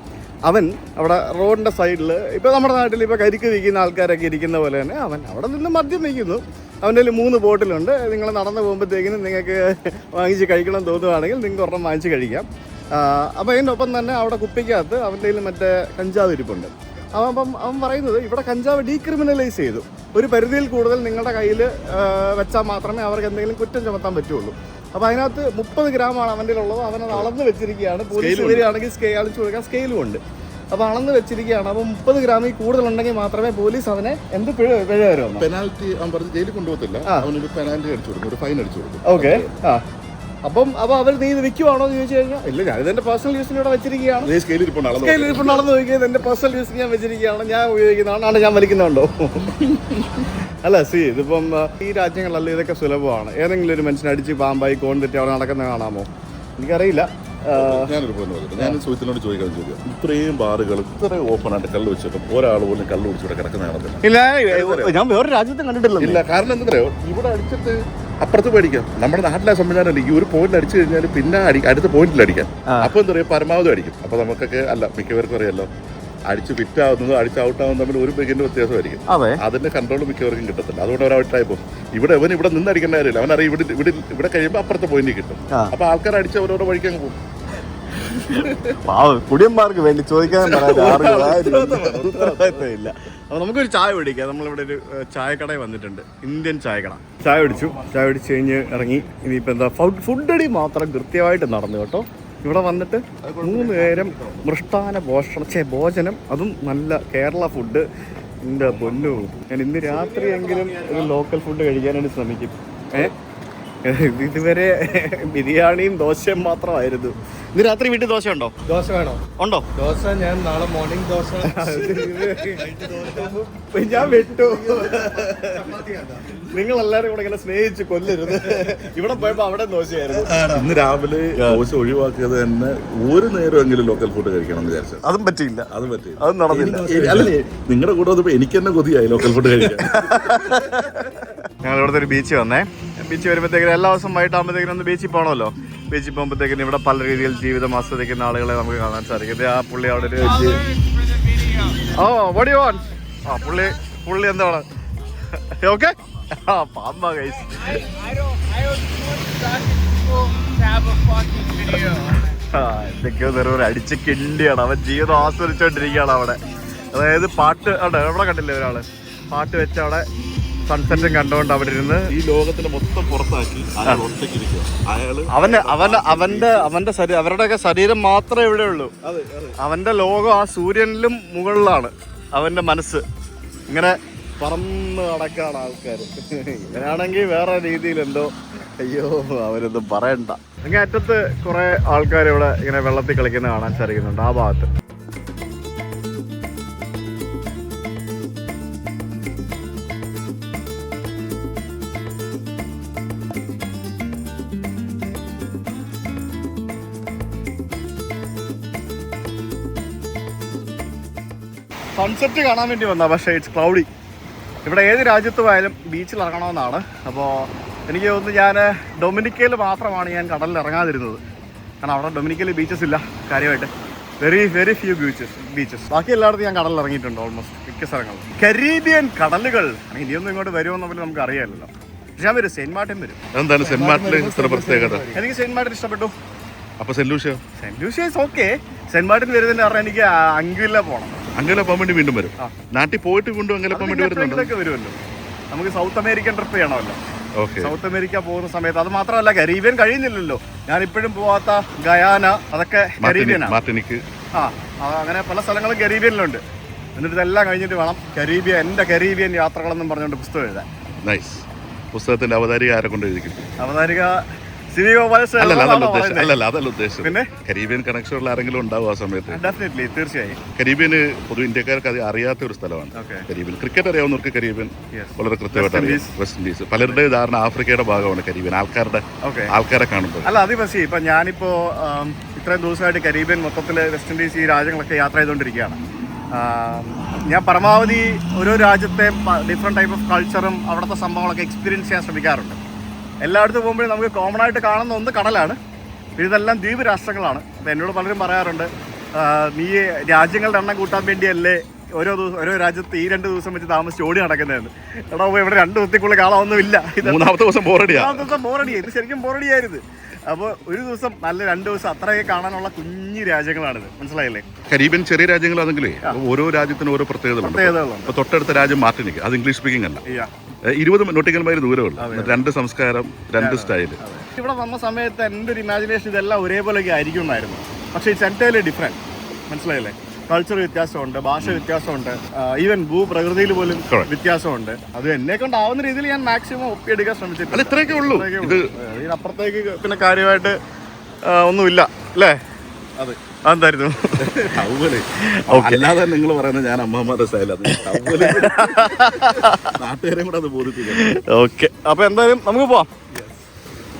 അവൻ അവിടെ റോഡിൻ്റെ സൈഡിൽ ഇപ്പോൾ നമ്മുടെ നാട്ടിൽ ഇപ്പോൾ കരിക്ക് വിൽക്കുന്ന ആൾക്കാരൊക്കെ ഇരിക്കുന്ന പോലെ തന്നെ അവൻ അവിടെ നിന്ന് മദ്യം വിൽക്കുന്നു. അവൻ്റെ കയ്യിൽ 3 ബോട്ടിലുണ്ട്. നിങ്ങൾ നടന്ന് പോകുമ്പോഴത്തേക്കിനും നിങ്ങൾക്ക് വാങ്ങിച്ച് കഴിക്കണം തോന്നുകയാണെങ്കിൽ നിങ്ങൾക്ക് ഒരെണ്ണം വാങ്ങിച്ച് കഴിക്കാം. അപ്പോൾ അതിൻ്റെ ഒപ്പം തന്നെ അവിടെ കുപ്പിക്കകത്ത് അവൻ്റെ കയ്യിൽ മറ്റേ കഞ്ചാവ് ഇരിപ്പുണ്ട്. അവൻ പറയുന്നത് ഇവിടെ കഞ്ചാവ് ഡീക്രിമിനലൈസ് ചെയ്തു. ഒരു പരിധിയിൽ കൂടുതൽ നിങ്ങളുടെ കയ്യിൽ വെച്ചാൽ മാത്രമേ അവർക്ക് എന്തെങ്കിലും കുറ്റം ചുമത്താൻ പറ്റുള്ളൂ. അപ്പോൾ അതിനകത്ത് 30 ഗ്രാമാണ് അവൻ്റെ ഉള്ളത്. അവനത് അളന്ന് വെച്ചിരിക്കുകയാണ്. പോലീസ് വരികയാണെങ്കിൽ അളിച്ചു കൊടുക്കാൻ സ്കെയിലും ഉണ്ട്. അപ്പോൾ അളന്ന് വെച്ചിരിക്കുകയാണ്. അപ്പോൾ 30 ഗ്രാമിൽ കൂടുതലുണ്ടെങ്കിൽ മാത്രമേ പോലീസ് അവനെ എന്ത് പിഴ വരുമോ. പെനാൽറ്റി അവൻ പറഞ്ഞ് ജയിലിൽ കൊണ്ടുപോകത്തില്ല, അവനൊരു പെനാൽറ്റി അടിച്ചു കൊടുക്കും, ഒരു ഫൈൻ അടിച്ചു കൊടുക്കും. ഓക്കെ. അപ്പോൾ അവർ നീ ഇത് വിൽക്കുവാണോ എന്ന് ചോദിച്ചു കഴിഞ്ഞാൽ ഇല്ല, ഞാനിത് എൻ്റെ പേഴ്സണൽ യൂസിന് ഇവിടെ വെച്ചിരിക്കുകയാണ്. സ്കെയിലിരിപ്പുണ്ട്, നടന്നു നോക്കിയത് എൻ്റെ പേഴ്സണൽ യൂസിന് ഞാൻ വെച്ചിരിക്കുകയാണ്. ഞാൻ ഉപയോഗിക്കുന്നതാണ്, ഞാൻ വലിക്കുന്നുണ്ടോ? അല്ല, ഇതിപ്പം ഈ രാജ്യങ്ങളിലല്ല ഇതൊക്കെ സുലഭമാണ്. ഏതെങ്കിലും ഒരു മനുഷ്യനെ അടിച്ച് പാമ്പായി കൊണ്ടിട്ട് അവിടെ നടക്കുന്നത് കാണാമോ? എനിക്കറിയില്ല. ഞാനൊരു പറഞ്ഞു, ഞാൻ സുഹൃത്തിനോട് ചോദിക്കാൻ ചോദിക്കാം, ഇത്രയും ബാറുകൾ ഇത്രയും ഓപ്പൺ ആയിട്ട് കള്ള് വെച്ചിട്ടും ഒരാൾ പോലും കള്ള് കുടിച്ചിവിടെ കിടക്കുന്നതാണെന്നില്ല. ഇല്ല, ഞാൻ വേറെ രാജ്യത്തും കണ്ടിട്ടില്ല. ഇല്ല, കാരണം എന്താ പറയുക, ഇവിടെ അടിച്ചിട്ട് അപ്പുറത്ത് പേടിക്കാം. നമ്മുടെ നാട്ടിലെ സംവിധാനം ഈ ഒരു പോയിന്റിൽ അടിച്ചു കഴിഞ്ഞാൽ പിന്നെ അടുത്ത പോയിന്റിൽ അടിക്കാം. അപ്പോൾ എന്താ പറയുക, പരമാവധി അടിക്കും. അപ്പോൾ നമുക്കൊക്കെ അല്ല, മിക്കവർക്കും അറിയാലോ, അടിച്ച് ഫിറ്റാവുന്നതും അടിച്ച് ഔട്ടാവുന്നതും തമ്മിൽ ഒരു ബെഗിന്റെ വ്യത്യാസമായിരിക്കും. അതിന്റെ കൺട്രോൾ മിക്കവർക്കും കിട്ടത്തില്ല. അതുകൊണ്ട് അവർ ഔട്ടായി പോകും. ഇവിടെ നിന്ന് അടിക്കേണ്ട കാര്യമില്ല. അവനറിയാം ഇവിടെ കഴിയുമ്പോൾ അപ്പുറത്തെ പോയിന്റ് കിട്ടും. അപ്പൊ ആൾക്കാർ അടിച്ച് അവരോട് വഴിക്കാൻ പോകും. കുടിയന്മാർക്ക് വേണ്ടി ചോദിക്കാൻ ഇല്ല. അപ്പോൾ നമുക്കൊരു ചായ പിടിക്കാം. നമ്മളിവിടെ ഒരു ചായക്കടയിൽ വന്നിട്ടുണ്ട്, ഇന്ത്യൻ ചായക്കട. ചായ പിടിച്ച് കഴിഞ്ഞ് ഇറങ്ങി. ഇനിയിപ്പോൾ എന്താ, ഫുഡ് അടി മാത്രം കൃത്യമായിട്ട് നടന്നു കേട്ടോ. ഇവിടെ വന്നിട്ട് 3 നേരം മൃഷ്ടാന ഭോജനം, അതും നല്ല കേരള ഫുഡ്. എൻ്റെ പൊന്നു, ഞാൻ ഇന്ന് രാത്രിയെങ്കിലും ഒരു ലോക്കൽ ഫുഡ് കഴിക്കാനായിട്ട് ശ്രമിക്കും. ഇതുവരെ ബിരിയാണിയും ദോശയും മാത്രമായിരുന്നു. ഇന്ന് രാത്രി വീട്ടിൽ ദോശ ഉണ്ടോ? ദോശ വേണോ? ഉണ്ടോ ദോശ? ഞാൻ നാളെ മോർണിംഗ് ദോശ. ഞാൻ വിട്ടു. നിങ്ങളെല്ലാരും കൂടെ ഇങ്ങനെ സ്നേഹിച്ച് കൊല്ലരുത്. ഇവിടെ പോയപ്പോ അവിടെ ദോശയായിരുന്നു. ഇന്ന് രാവിലെ ദോശ ഒഴിവാക്കിയത് തന്നെ ഒരു നേരമെങ്കിലും ലോക്കൽ ഫുഡ് കഴിക്കണം എന്ന് വിചാരിച്ചു. അതും പറ്റിയില്ല. അതും പറ്റില്ല. അതും നടന്നില്ല. അല്ലേ, നിങ്ങളുടെ കൂടെ വന്നപ്പോ എനിക്ക് തന്നെ കൊതിയായി ലോക്കൽ ഫുഡ് കഴിക്കാൻ. ഞങ്ങൾ ഇവിടുത്തെ ഒരു ബീച്ച് വന്നേ. ബീച്ച് വരുമ്പോഴത്തേക്കും എല്ലാ ദിവസവും വൈകിട്ടാകുമ്പോഴത്തേക്കും ഒന്ന് ബീച്ചിൽ പോകണമല്ലോ. ബീച്ചിൽ പോകുമ്പോഴത്തേക്കും ഇവിടെ പല രീതിയിൽ ജീവിതം ആസ്വദിക്കുന്ന ആളുകളെ നമുക്ക് കാണാൻ സാധിക്കും. ആ പുള്ളി അവിടെ ഒരു പുള്ളി എന്താണ് ഓക്കെ പാമ്പാ ഗൈസ്. എന്തൊക്കെയോ നിറവരെ അടിച്ച് കിണ്ടിയാണ്. അവൻ ജീവിതം ആസ്വദിച്ചോണ്ടിരിക്കുകയാണ് അവിടെ. അതായത് പാട്ട് അവിടെ കണ്ടില്ലേ, ഒരാള് പാട്ട് വെച്ച് അവിടെ സൺസെറ്റും കണ്ടുകൊണ്ട് അവിടെ ഇരുന്ന് ഈ ലോകത്തിന് മൊത്തം പുറത്താക്കി അവരുടെയൊക്കെ ശരീരം മാത്രമേ ഇവിടെ ഉള്ളൂ. അവന്റെ ലോകം ആ സൂര്യനിലും മുകളിലാണ് അവന്റെ മനസ്സ്. ഇങ്ങനെ പറന്ന് നടക്കാണ് ആൾക്കാർ. ഇവനാണെങ്കിൽ വേറെ രീതിയിൽ എന്തോ, അയ്യോ അവരൊന്നും പറയണ്ട. അങ്ങനെ അറ്റത്ത് കുറെ ആൾക്കാർ ഇവിടെ ഇങ്ങനെ വെള്ളത്തിൽ കളിക്കുന്നത് കാണാൻ സാധിക്കുന്നുണ്ട് ആ ഭാഗത്ത്. സൺസെറ്റ് കാണാൻ വേണ്ടി വന്നാ, പക്ഷേ ഇറ്റ്സ് ക്ലൗഡി. ഇവിടെ ഏത് രാജ്യത്ത് പോയാലും ബീച്ചിൽ ഇറങ്ങണമെന്നാണ്. അപ്പോൾ എനിക്ക് തോന്നുന്നു ഞാൻ ഡൊമിനിക്കയിൽ മാത്രമാണ് ഞാൻ കടലിൽ ഇറങ്ങാതിരുന്നത്. കാരണം അവിടെ ഡൊമിനിക്കയിൽ ബീച്ചസ് ഇല്ല കാര്യമായിട്ട്. Very few beaches. ബാക്കി എല്ലായിടത്തും ഞാൻ കടലിൽ ഇറങ്ങിയിട്ടുണ്ട് ഓൾമോസ്റ്റ് മിക്ക സ്ഥലങ്ങളും. കരീബിയൻ കടലുകൾ ഇനിയൊന്നും ഇങ്ങോട്ട് വരുമെന്ന് പോലും നമുക്ക് അറിയാമല്ലോ. പക്ഷെ ഞാൻ വരും, സെന്റ് മാർട്ടിൻ വരും. എന്താണ് സെന്റ് മാർട്ടിന് ഇത്ര പ്രത്യേകത? എനിക്ക് സെന്റ് മാർട്ടിൻ ഇഷ്ടപ്പെട്ടു. അപ്പൊ saint Lucius okay. Saint Martin വരുന്നതിന് പറഞ്ഞാൽ എനിക്ക് അങ്കുല പോകണം. അങ്ങനെ പോകാൻ വേണ്ടി വീണ്ടും വരും. നാട്ടിൽ പോയിട്ട് വീണ്ടും അങ്ങനെ പോകാൻ വേണ്ടി വരുമല്ലോ. നമുക്ക് സൗത്ത് അമേരിക്കൻ ട്രിപ്പ് ചെയ്യണമല്ലോ. സൗത്ത് അമേരിക്ക പോകുന്ന സമയത്ത് അത് മാത്രമല്ല, കരീബിയൻ കഴിയുന്നില്ലല്ലോ. ഞാൻ ഇപ്പോഴും പോവാത്ത ഗയാന, അതൊക്കെ കരീബിയനാണ്. അങ്ങനെ പല സ്ഥലങ്ങളും കരീബിയനിലുണ്ട്. എന്നിട്ട് ഇതെല്ലാം കഴിഞ്ഞിട്ട് വേണം എൻ്റെ കരീബിയൻ യാത്രകളെന്നും പറഞ്ഞുകൊണ്ട് പുസ്തകം എഴുതാൻ. നൈസ്. പുസ്തകത്തിന്റെ അവതാരിക ആരെ കൊണ്ട് എഴുതിക്കും? അവതാരിക അതല്ല ഉദ്ദേശം. പിന്നെ കരീബിയൻ കണക്ഷൻ ഉള്ള ആരെങ്കിലും ഉണ്ടാവും ആ സമയത്ത്? ഡെഫിനറ്റ്ലി, തീർച്ചയായും. കരീബിയന് പൊതു ഇന്ത്യക്കാർക്ക് അത് അറിയാത്ത ഒരു സ്ഥലമാണ് കരീബിയൻ. ക്രിക്കറ്റ് അറിയാവുന്നവർക്ക് കരീബിയൻ വളരെ കൃത്യമായിട്ട് അറിയാം. വെസ്റ്റ് ഇൻഡീസ് പലരുടെ ധാരണ ആഫ്രിക്കയുടെ ഭാഗമാണ് കരീബിയൻ. ആൾക്കാരെ കാണുമ്പോൾ അല്ല അത് പക്ഷേ ഇപ്പൊ ഞാനിപ്പോ ഇത്രയും ദിവസമായിട്ട് കരീബിയൻ മൊത്തത്തിൽ വെസ്റ്റ് ഇൻഡീസ് ഈ രാജ്യങ്ങളൊക്കെ യാത്ര ചെയ്തുകൊണ്ടിരിക്കുകയാണ്. ഞാൻ പരമാവധി ഓരോ രാജ്യത്തെ ഡിഫറെൻറ്റ് ടൈപ്പ് ഓഫ് കൾച്ചറും അവിടുത്തെ സംഭവങ്ങളൊക്കെ എക്സ്പീരിയൻസ് ചെയ്യാൻ ശ്രമിക്കാറുണ്ട്. എല്ലായിടത്തും പോകുമ്പോഴും നമുക്ക് കോമൺ ആയിട്ട് കാണുന്ന ഒന്ന് കടലാണ്, ഇതെല്ലാം ദ്വീപ് രാഷ്ട്രങ്ങളാണ്. അപ്പോൾ എന്നോട് പലരും പറയാറുണ്ട്, നീ രാജ്യങ്ങളുടെ എണ്ണം കൂട്ടാൻ വേണ്ടിയല്ലേ ഓരോ രാജ്യത്ത് ഈ 2 ദിവസം വെച്ച് താമസിച്ച് ഓടി നടക്കുന്നതെന്ന്. എടാ ഇവിടെ 2 ദിവസത്തേക്കുള്ള കാണാനൊന്നുമില്ല, മൂന്നാമത്തെ ദിവസം ബോറടിയായി. ഇത് ശരിക്കും ബോറടിയായിരുന്നു. അപ്പോൾ ഒരു ദിവസം നല്ല 2 ദിവസം അത്രയൊക്കെ കാണാനുള്ള കുഞ്ഞു രാജ്യങ്ങളാണിത്, മനസ്സിലായില്ലേ? കരീബിയൻ ചെറിയ രാജ്യങ്ങളാണെങ്കിലേ ഓരോ രാജ്യത്തിനും ഓരോ പ്രത്യേകതകളുണ്ട്. ഇപ്പോൾ തൊട്ടടുത്ത രാജ്യം മാർട്ടിനിക്, അത് ഇംഗ്ലീഷ് സ്പീക്കിംഗ് അല്ല. 20 നോട്ടിക്കൽ മൈൽ ദൂരമുള്ളൂ. 2 സംസ്കാരം, 2 സ്റ്റൈല്. ഇവിടെ വന്ന സമയത്ത് എൻ്റെ ഒരു ഇമാജിനേഷൻ ഇതെല്ലാം ഒരേപോലെയൊക്കെ ആയിരിക്കും എന്നായിരുന്നു. പക്ഷേ ഇറ്റ്സ് എൻറ്റയർലി ഡിഫറെൻറ്റ്, മനസ്സിലായില്ലേ? കൾച്ചർ വ്യത്യാസമുണ്ട്, ഭാഷ വ്യത്യാസമുണ്ട്, ഈവൻ ഭൂപ്രകൃതിയിൽ പോലും വ്യത്യാസമുണ്ട്. അത് എന്നെ കൊണ്ടാവുന്ന രീതിയിൽ ഞാൻ മാക്സിമം ഒപ്പിയെടുക്കാൻ ശ്രമിച്ചിട്ടുണ്ട്. ഇത്രയൊക്കെ ഉള്ളൂ. ഇതിനപ്പുറത്തേക്ക് പിന്നെ കാര്യമായിട്ട് ഒന്നുമില്ല അല്ലേ? അത് അതെന്തായിരുന്നു? അല്ലാതെ നിങ്ങൾ പറയുന്നത് ഞാൻ അമ്മമാരുടെ സ്റ്റൈലാണ്. നാട്ടുകാരെയും കൂടെ അത് ബോധിപ്പിക്കാം. ഓക്കെ, അപ്പോൾ എന്തായാലും നമുക്ക് പോവാം.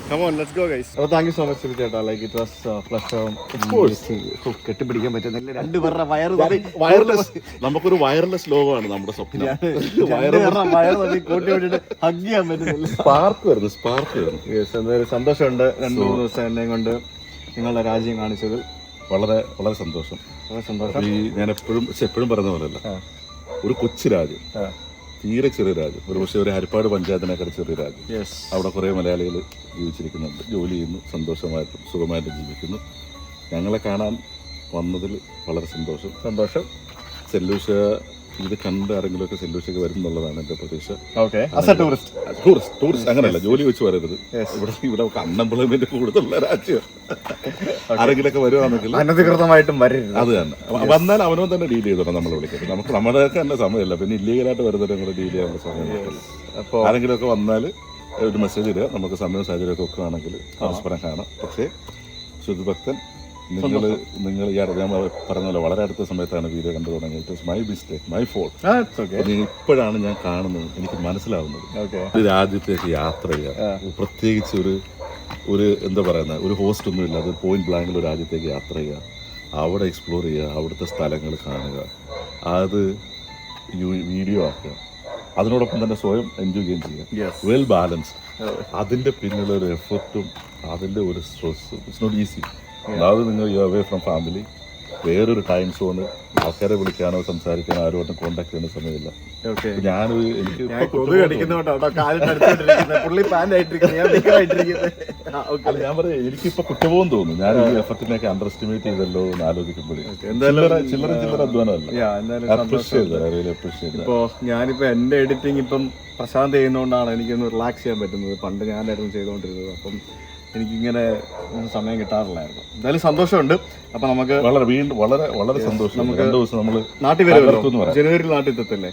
Come on, let's go, guys. Oh, thank you so much, Siviteta. Like, it was a pleasure. Of course. കെട്ടിപ്പിടിക്കാൻ പറ്റുന്നില്ല. 2 പേരുടെ വയർലെസ്, നമുക്കൊരു വയർലെസ് ലോകമാണ് നമ്മുടെ സ്വപ്നം. കൂട്ടി വിട്ടിട്ട് ഹഗ് ചെയ്യാൻ പറ്റുന്നില്ല. സ്പാർക്ക് വരുന്നു. യെസ്, എന്തായാലും സന്തോഷമുണ്ട് 2-3 ദിവസം എന്നെയും കൊണ്ട് നിങ്ങളുടെ രാജ്യം കാണിച്ചതിൽ. വളരെ വളരെ സന്തോഷം. ഞാൻ എപ്പോഴും പറയുന്ന പോലെയല്ല, ഒരു കൊച്ചു രാജ്യം, തീരെ ചെറിയ രാജ്യം, ഒരു പക്ഷേ ഒരു ഹരിപ്പാട് പഞ്ചായത്തിനേക്കാൾ ചെറിയ രാജ്യം. അവിടെ കുറേ മലയാളികൾ ജീവിച്ചിരിക്കുന്നുണ്ട്, ജോലി ചെയ്യുന്നു, സന്തോഷമായിട്ടും സുഖമായിട്ടും ജീവിക്കുന്നു. ഞങ്ങളെ കാണാൻ വന്നതിൽ വളരെ സന്തോഷം. സെല്ലൂഷ ഇത് കണ്ട് ആരെങ്കിലുമൊക്കെ സെല്ലൂഷയ്ക്ക് വരും എന്നുള്ളതാണ് എൻ്റെ പ്രതീക്ഷ. ടൂറിസ്റ്റ് അങ്ങനെയല്ല, ജോലി വെച്ച് വരരുത്. ഇവിടെ അൺഎംപ്ലോയ്മെന്റ് കൂടുതലുള്ള രാജ്യം. ആരെങ്കിലൊക്കെ വരുവാണെങ്കിൽ അനധികൃതമായിട്ടും വരരുത്. അത് തന്നെ. വന്നാൽ അവനോ തന്നെ ഡീൽ ചെയ്തോണം നമ്മൾ വിളിക്കുന്നത്. നമുക്ക് നമ്മുടെയൊക്കെ തന്നെ സമയമില്ല, പിന്നെ ഇല്ലീഗലായിട്ട് വരുന്നവരെ കൂടെ ഡീൽ ചെയ്യാനുള്ള സമയം. അപ്പോൾ ആരെങ്കിലുമൊക്കെ വന്നാൽ ഒരു മെസ്സേജ് ഇടുക, നമുക്ക് സമയവും സാഹചര്യമൊക്കെ ഒക്കുകയാണെങ്കിൽ പരസ്പരം കാണാം. പക്ഷേ ശുദ്ധഭക്തൻ നിങ്ങൾ ഞാൻ പറഞ്ഞ പോലെ വളരെ അടുത്ത സമയത്താണ് വീഡിയോ കണ്ടു തുടങ്ങിയത്. It was my mistake, my fault. ഇപ്പോഴാണ് ഞാൻ കാണുന്നത്, എനിക്ക് മനസ്സിലാവുന്നത്. ഒരു രാജ്യത്തേക്ക് യാത്ര ചെയ്യുക, പ്രത്യേകിച്ച് ഒരു എന്താ പറയുന്നത്, ഒരു ഹോസ്റ്റ് ഒന്നും ഇല്ലാതെ പോയിന്റ് ബ്ലാങ്കിൽ ഒരു രാജ്യത്തേക്ക് യാത്ര ചെയ്യുക, അവിടെ എക്സ്പ്ലോർ ചെയ്യുക, അവിടുത്തെ സ്ഥലങ്ങൾ കാണുക, അത് വീഡിയോ ആക്കുക, അതിനോടൊപ്പം തന്നെ സ്വയം എൻജോയ് ചെയ്യുക, വെൽ ബാലൻസ്ഡ്. അതിൻ്റെ പിന്നിലൊരു എഫർട്ടും അതിൻ്റെ ഒരു സ്ട്രെസ്സും ഇറ്റ്സ് നോട്ട് ഈസി. അതായത് നിങ്ങൾ യു അവേ ഫ്രം ഫാമിലി, വേറൊരു ടൈം സോണ്, ആൾക്കാരെ വിളിക്കാനോ സംസാരിക്കാനോ ആരോട്ടും കോണ്ടാക്ട് ചെയ്യുന്ന സമയമില്ല. എനിക്ക് ഞാൻ പറയാം, എനിക്കിപ്പോ കുറ്റബോധം തോന്നുന്നു. ഞാൻ ഈ എഫർട്ടിനെയൊക്കെ അണ്ടർ എസ്റ്റിമേറ്റ് ചെയ്തല്ലോ എന്ന് ആലോചിക്കുമ്പോഴേ. ചില്ലറ അധ്വാനമല്ല. ഇപ്പോ ഞാനിപ്പോ എന്റെ എഡിറ്റിംഗ് ഇപ്പം പ്രശാന്ത് ചെയ്യുന്നതുകൊണ്ടാണ് എനിക്കൊന്ന് റിലാക്സ് ചെയ്യാൻ പറ്റുന്നത്. പണ്ട് ഞാനായിരുന്നു ചെയ്തുകൊണ്ടിരുന്നത്. അപ്പം എനിക്കിങ്ങനെ സമയം കിട്ടാറില്ലായിരുന്നു. എന്തായാലും സന്തോഷമുണ്ട്. അപ്പൊ നമുക്ക് വളരെ സന്തോഷം. നമുക്ക് 2 ദിവസം നമ്മൾ നാട്ടിൽ വരുമല്ലോ, ജനുവരിയിൽ നാട്ടിൽ എത്തത്തില്ലേ?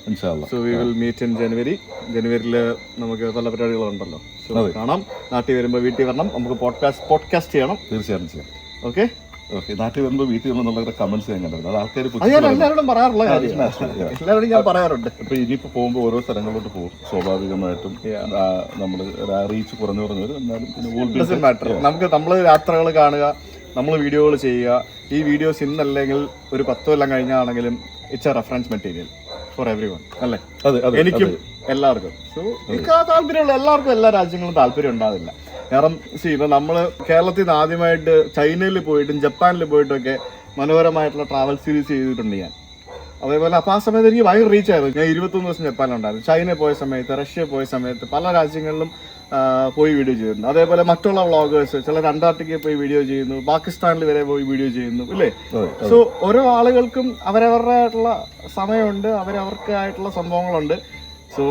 So we will meet in ജനുവരിയിൽ നമുക്ക് പല പരിപാടികളുണ്ടല്ലോ. സോ കാണാം. നാട്ടിൽ വരുമ്പോൾ വീട്ടിൽ വരണം, നമുക്ക് പോഡ്കാസ്റ്റ് ചെയ്യണം. തീർച്ചയായും ചെയ്യാം. ഓക്കെ, നാട്ടിൽ വരുമ്പോൾ വീട്ടിൽ വന്നുള്ള കമന്റ്സ് ഞാൻ കണ്ടത്. അത് ആൾക്കാർ എല്ലാവരോടും പറയാറുള്ള കാര്യം, എല്ലാവരോടും ഞാൻ പറയാറുണ്ട്. ഇപ്പൊ ഇനിയിപ്പോ പോകുമ്പോൾ ഓരോ സ്ഥലങ്ങളിലോട്ട് പോകും, സ്വാഭാവികമായിട്ടും നമ്മൾ റീച്ച് കുറഞ്ഞു വരും. എന്നാലും നമ്മൾ യാത്രകൾ കാണുക, നമ്മൾ വീഡിയോകൾ ചെയ്യുക. ഈ വീഡിയോസ് ഇന്നല്ലെങ്കിൽ ഒരു 10 കൊല്ലം കഴിഞ്ഞാണെങ്കിലും it's a reference material for everyone, അല്ലേ? എനിക്കും എല്ലാവർക്കും. സോ എനിക്ക് ആ താല്പര്യമുള്ള എല്ലാവർക്കും എല്ലാ രാജ്യങ്ങളും താല്പര്യം ഉണ്ടാവില്ല. കാരണം ഇപ്പം നമ്മൾ കേരളത്തിൽ നിന്ന് ആദ്യമായിട്ട് ചൈനയിൽ പോയിട്ടും ജപ്പാനിൽ പോയിട്ടൊക്കെ മനോഹരമായിട്ടുള്ള ട്രാവൽ സീരീസ് ചെയ്തിട്ടുണ്ട് ഞാൻ. അതേപോലെ അപ്പോൾ ആ സമയത്ത് എനിക്ക് ഭയങ്കര റീച്ച് ആയിരുന്നു. ഞാൻ 21 ദിവസം ജപ്പാനിലുണ്ടായിരുന്നു. ചൈനയിൽ പോയ സമയത്ത്, റഷ്യ പോയ സമയത്ത്, പല രാജ്യങ്ങളിലും പോയി വീഡിയോ ചെയ്യുന്നു. അതേപോലെ മറ്റുള്ള വ്ളോഗേഴ്സ് ചിലർ അന്റാർട്ടിക്കയിൽ പോയി വീഡിയോ ചെയ്യുന്നു, പാകിസ്ഥാനിൽ വരെ പോയി വീഡിയോ ചെയ്യുന്നു, ഇല്ലേ? സോ ഓരോ ആളുകൾക്കും അവരവരുടേതായിട്ടുള്ള സമയമുണ്ട്, അവരവർക്കായിട്ടുള്ള സംഭവങ്ങളുണ്ട്. സോ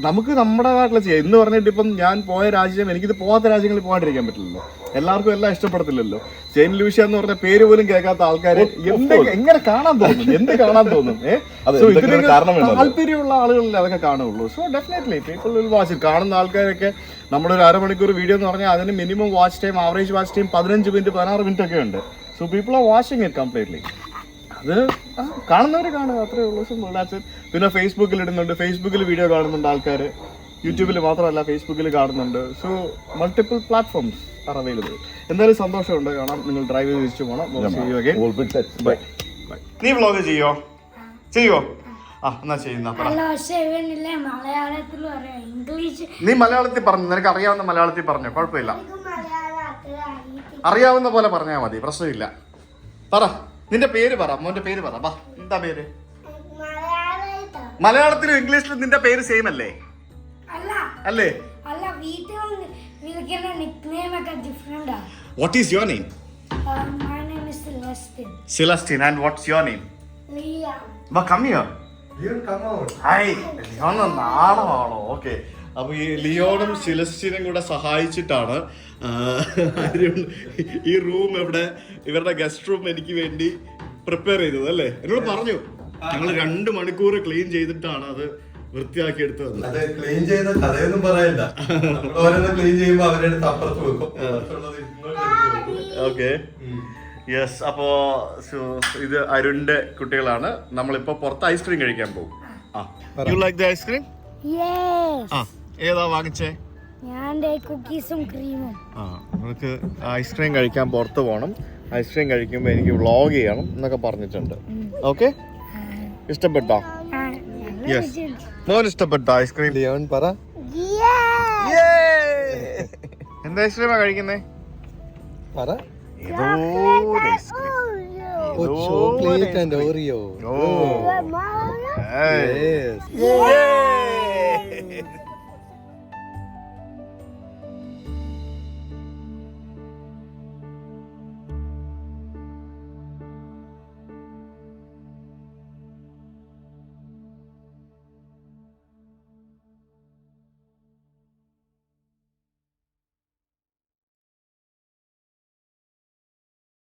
നമുക്ക് നമ്മുടേതായിട്ടുള്ള ചെയ്യാം. എന്ന് പറഞ്ഞിട്ട് ഇപ്പം ഞാൻ പോയ രാജ്യം, എനിക്കിത് പോകാത്ത രാജ്യങ്ങളിൽ പോകാണ്ടിരിക്കാൻ പറ്റില്ലല്ലോ. എല്ലാവർക്കും എല്ലാം ഇഷ്ടപ്പെടത്തില്ലല്ലോ. സെയിന്റ് ലൂഷ്യ എന്ന് പറഞ്ഞ പേര് പോലും കേൾക്കാത്ത ആൾക്കാർ എങ്ങനെ കാണാൻ തോന്നും, എന്ത് കാണാൻ തോന്നും? താല്പര്യമുള്ള ആളുകളിൽ അതൊക്കെ കാണുള്ളൂ. So definitely people will watch it. കാണുന്ന ആൾക്കാരൊക്കെ നമ്മുടെ ഒരു അരമണിക്കൂർ വീഡിയോ എന്ന് പറഞ്ഞാൽ അതിന് minimum watch time, average watch time 15 minute 16 minute ഒക്കെ ഉണ്ട്. So people are watching it completely. അത് കാണുന്നവർ കാണുക, അത്രേ ഉള്ളൂ. സിമ്പിൾ. പിന്നെ ഫേസ്ബുക്കിൽ ഇടുന്നുണ്ട്, ഫേസ്ബുക്കിൽ വീഡിയോ കാണുന്നുണ്ട് ആൾക്കാർ, യൂട്യൂബിൽ മാത്രമല്ല ഫേസ്ബുക്കിൽ കാണുന്നുണ്ട്. So multiple platforms are available. എന്തായാലും സന്തോഷമുണ്ട് കാണാം. നിങ്ങൾ ഡ്രൈവ് ചെയ്ത് തിരിച്ചു പോകണം. ബൈ. നീ വ്ളോഗ് ചെയ്യോ? ആ എന്നാ ചെയ്യുന്ന നീ മലയാളത്തിൽ പറഞ്ഞു. നിനക്ക് അറിയാവുന്ന മലയാളത്തിൽ പറഞ്ഞോ, കുഴപ്പമില്ല. അറിയാവുന്ന പോലെ പറഞ്ഞാൽ മതി, പ്രശ്നമില്ല. പറ, നിന്റെ പേര് പറ, മോന്റെ പേര് പറ. എന്താ പേര്? മലയാളത്തിലും ഇംഗ്ലീഷിലും നിന്റെ പേര് സെയിം അല്ലേ? അല്ലേ? What is your name? My name is Celestine. And what's your name? Leah. Come here. Leon, come out. Hi. Leon നാണമാണോ? ഓക്കെ. അപ്പൊ ഈ ലിയോണും സെലസ്റ്റിനും കൂടെ സഹായിച്ചിട്ടാണ് ഈ റൂം ഇവിടെ ഇവരുടെ ഗസ്റ്റ് റൂം എനിക്ക് വേണ്ടി പ്രിപ്പയർ ചെയ്തത് അല്ലേ? എന്നോട് പറഞ്ഞു ഞങ്ങൾ 2 മണിക്കൂർ ക്ലീൻ ചെയ്തിട്ടാണ് അത് വൃത്തിയാക്കി എടുത്തത്. അതെ, ക്ലീൻ ചെയ്ത കഥയൊന്നും പറയണ്ട. ഓരോന്ന് ക്ലീൻ ചെയ്യുമ്പോ അവരുടെ അപ്പുറത്ത് വെക്കും. ഓക്കെ. യെസ്. അപ്പോ ഇത് അരുണിന്റെ കുട്ടികളാണ്. നമ്മളിപ്പോ പുറത്ത് ഐസ്ക്രീം കഴിക്കാൻ പോകും. You like the ice cream? ഏതാ വാങ്ങിച്ചേ? ഞാൻ കുക്കീസും ക്രീമും. നമുക്ക് ഐസ്ക്രീം കഴിക്കാൻ പുറത്ത് പോകണം. ഐസ്ക്രീം കഴിക്കുമ്പോൾ എനിക്ക് വ്ളോഗ് ചെയ്യണം എന്നൊക്കെ പറഞ്ഞിട്ടുണ്ട്. ഓക്കെ, ഇഷ്ടപ്പെട്ടോ? യെസ്. മോൻ ഇഷ്ടപ്പെട്ടോ ഐസ്ക്രീം? ലിയോൺ പറ. എന്താ ഐസ്ക്രീമാ കഴിക്കുന്നേ? പറ. Chocolate and Oreo. Oh. Yes.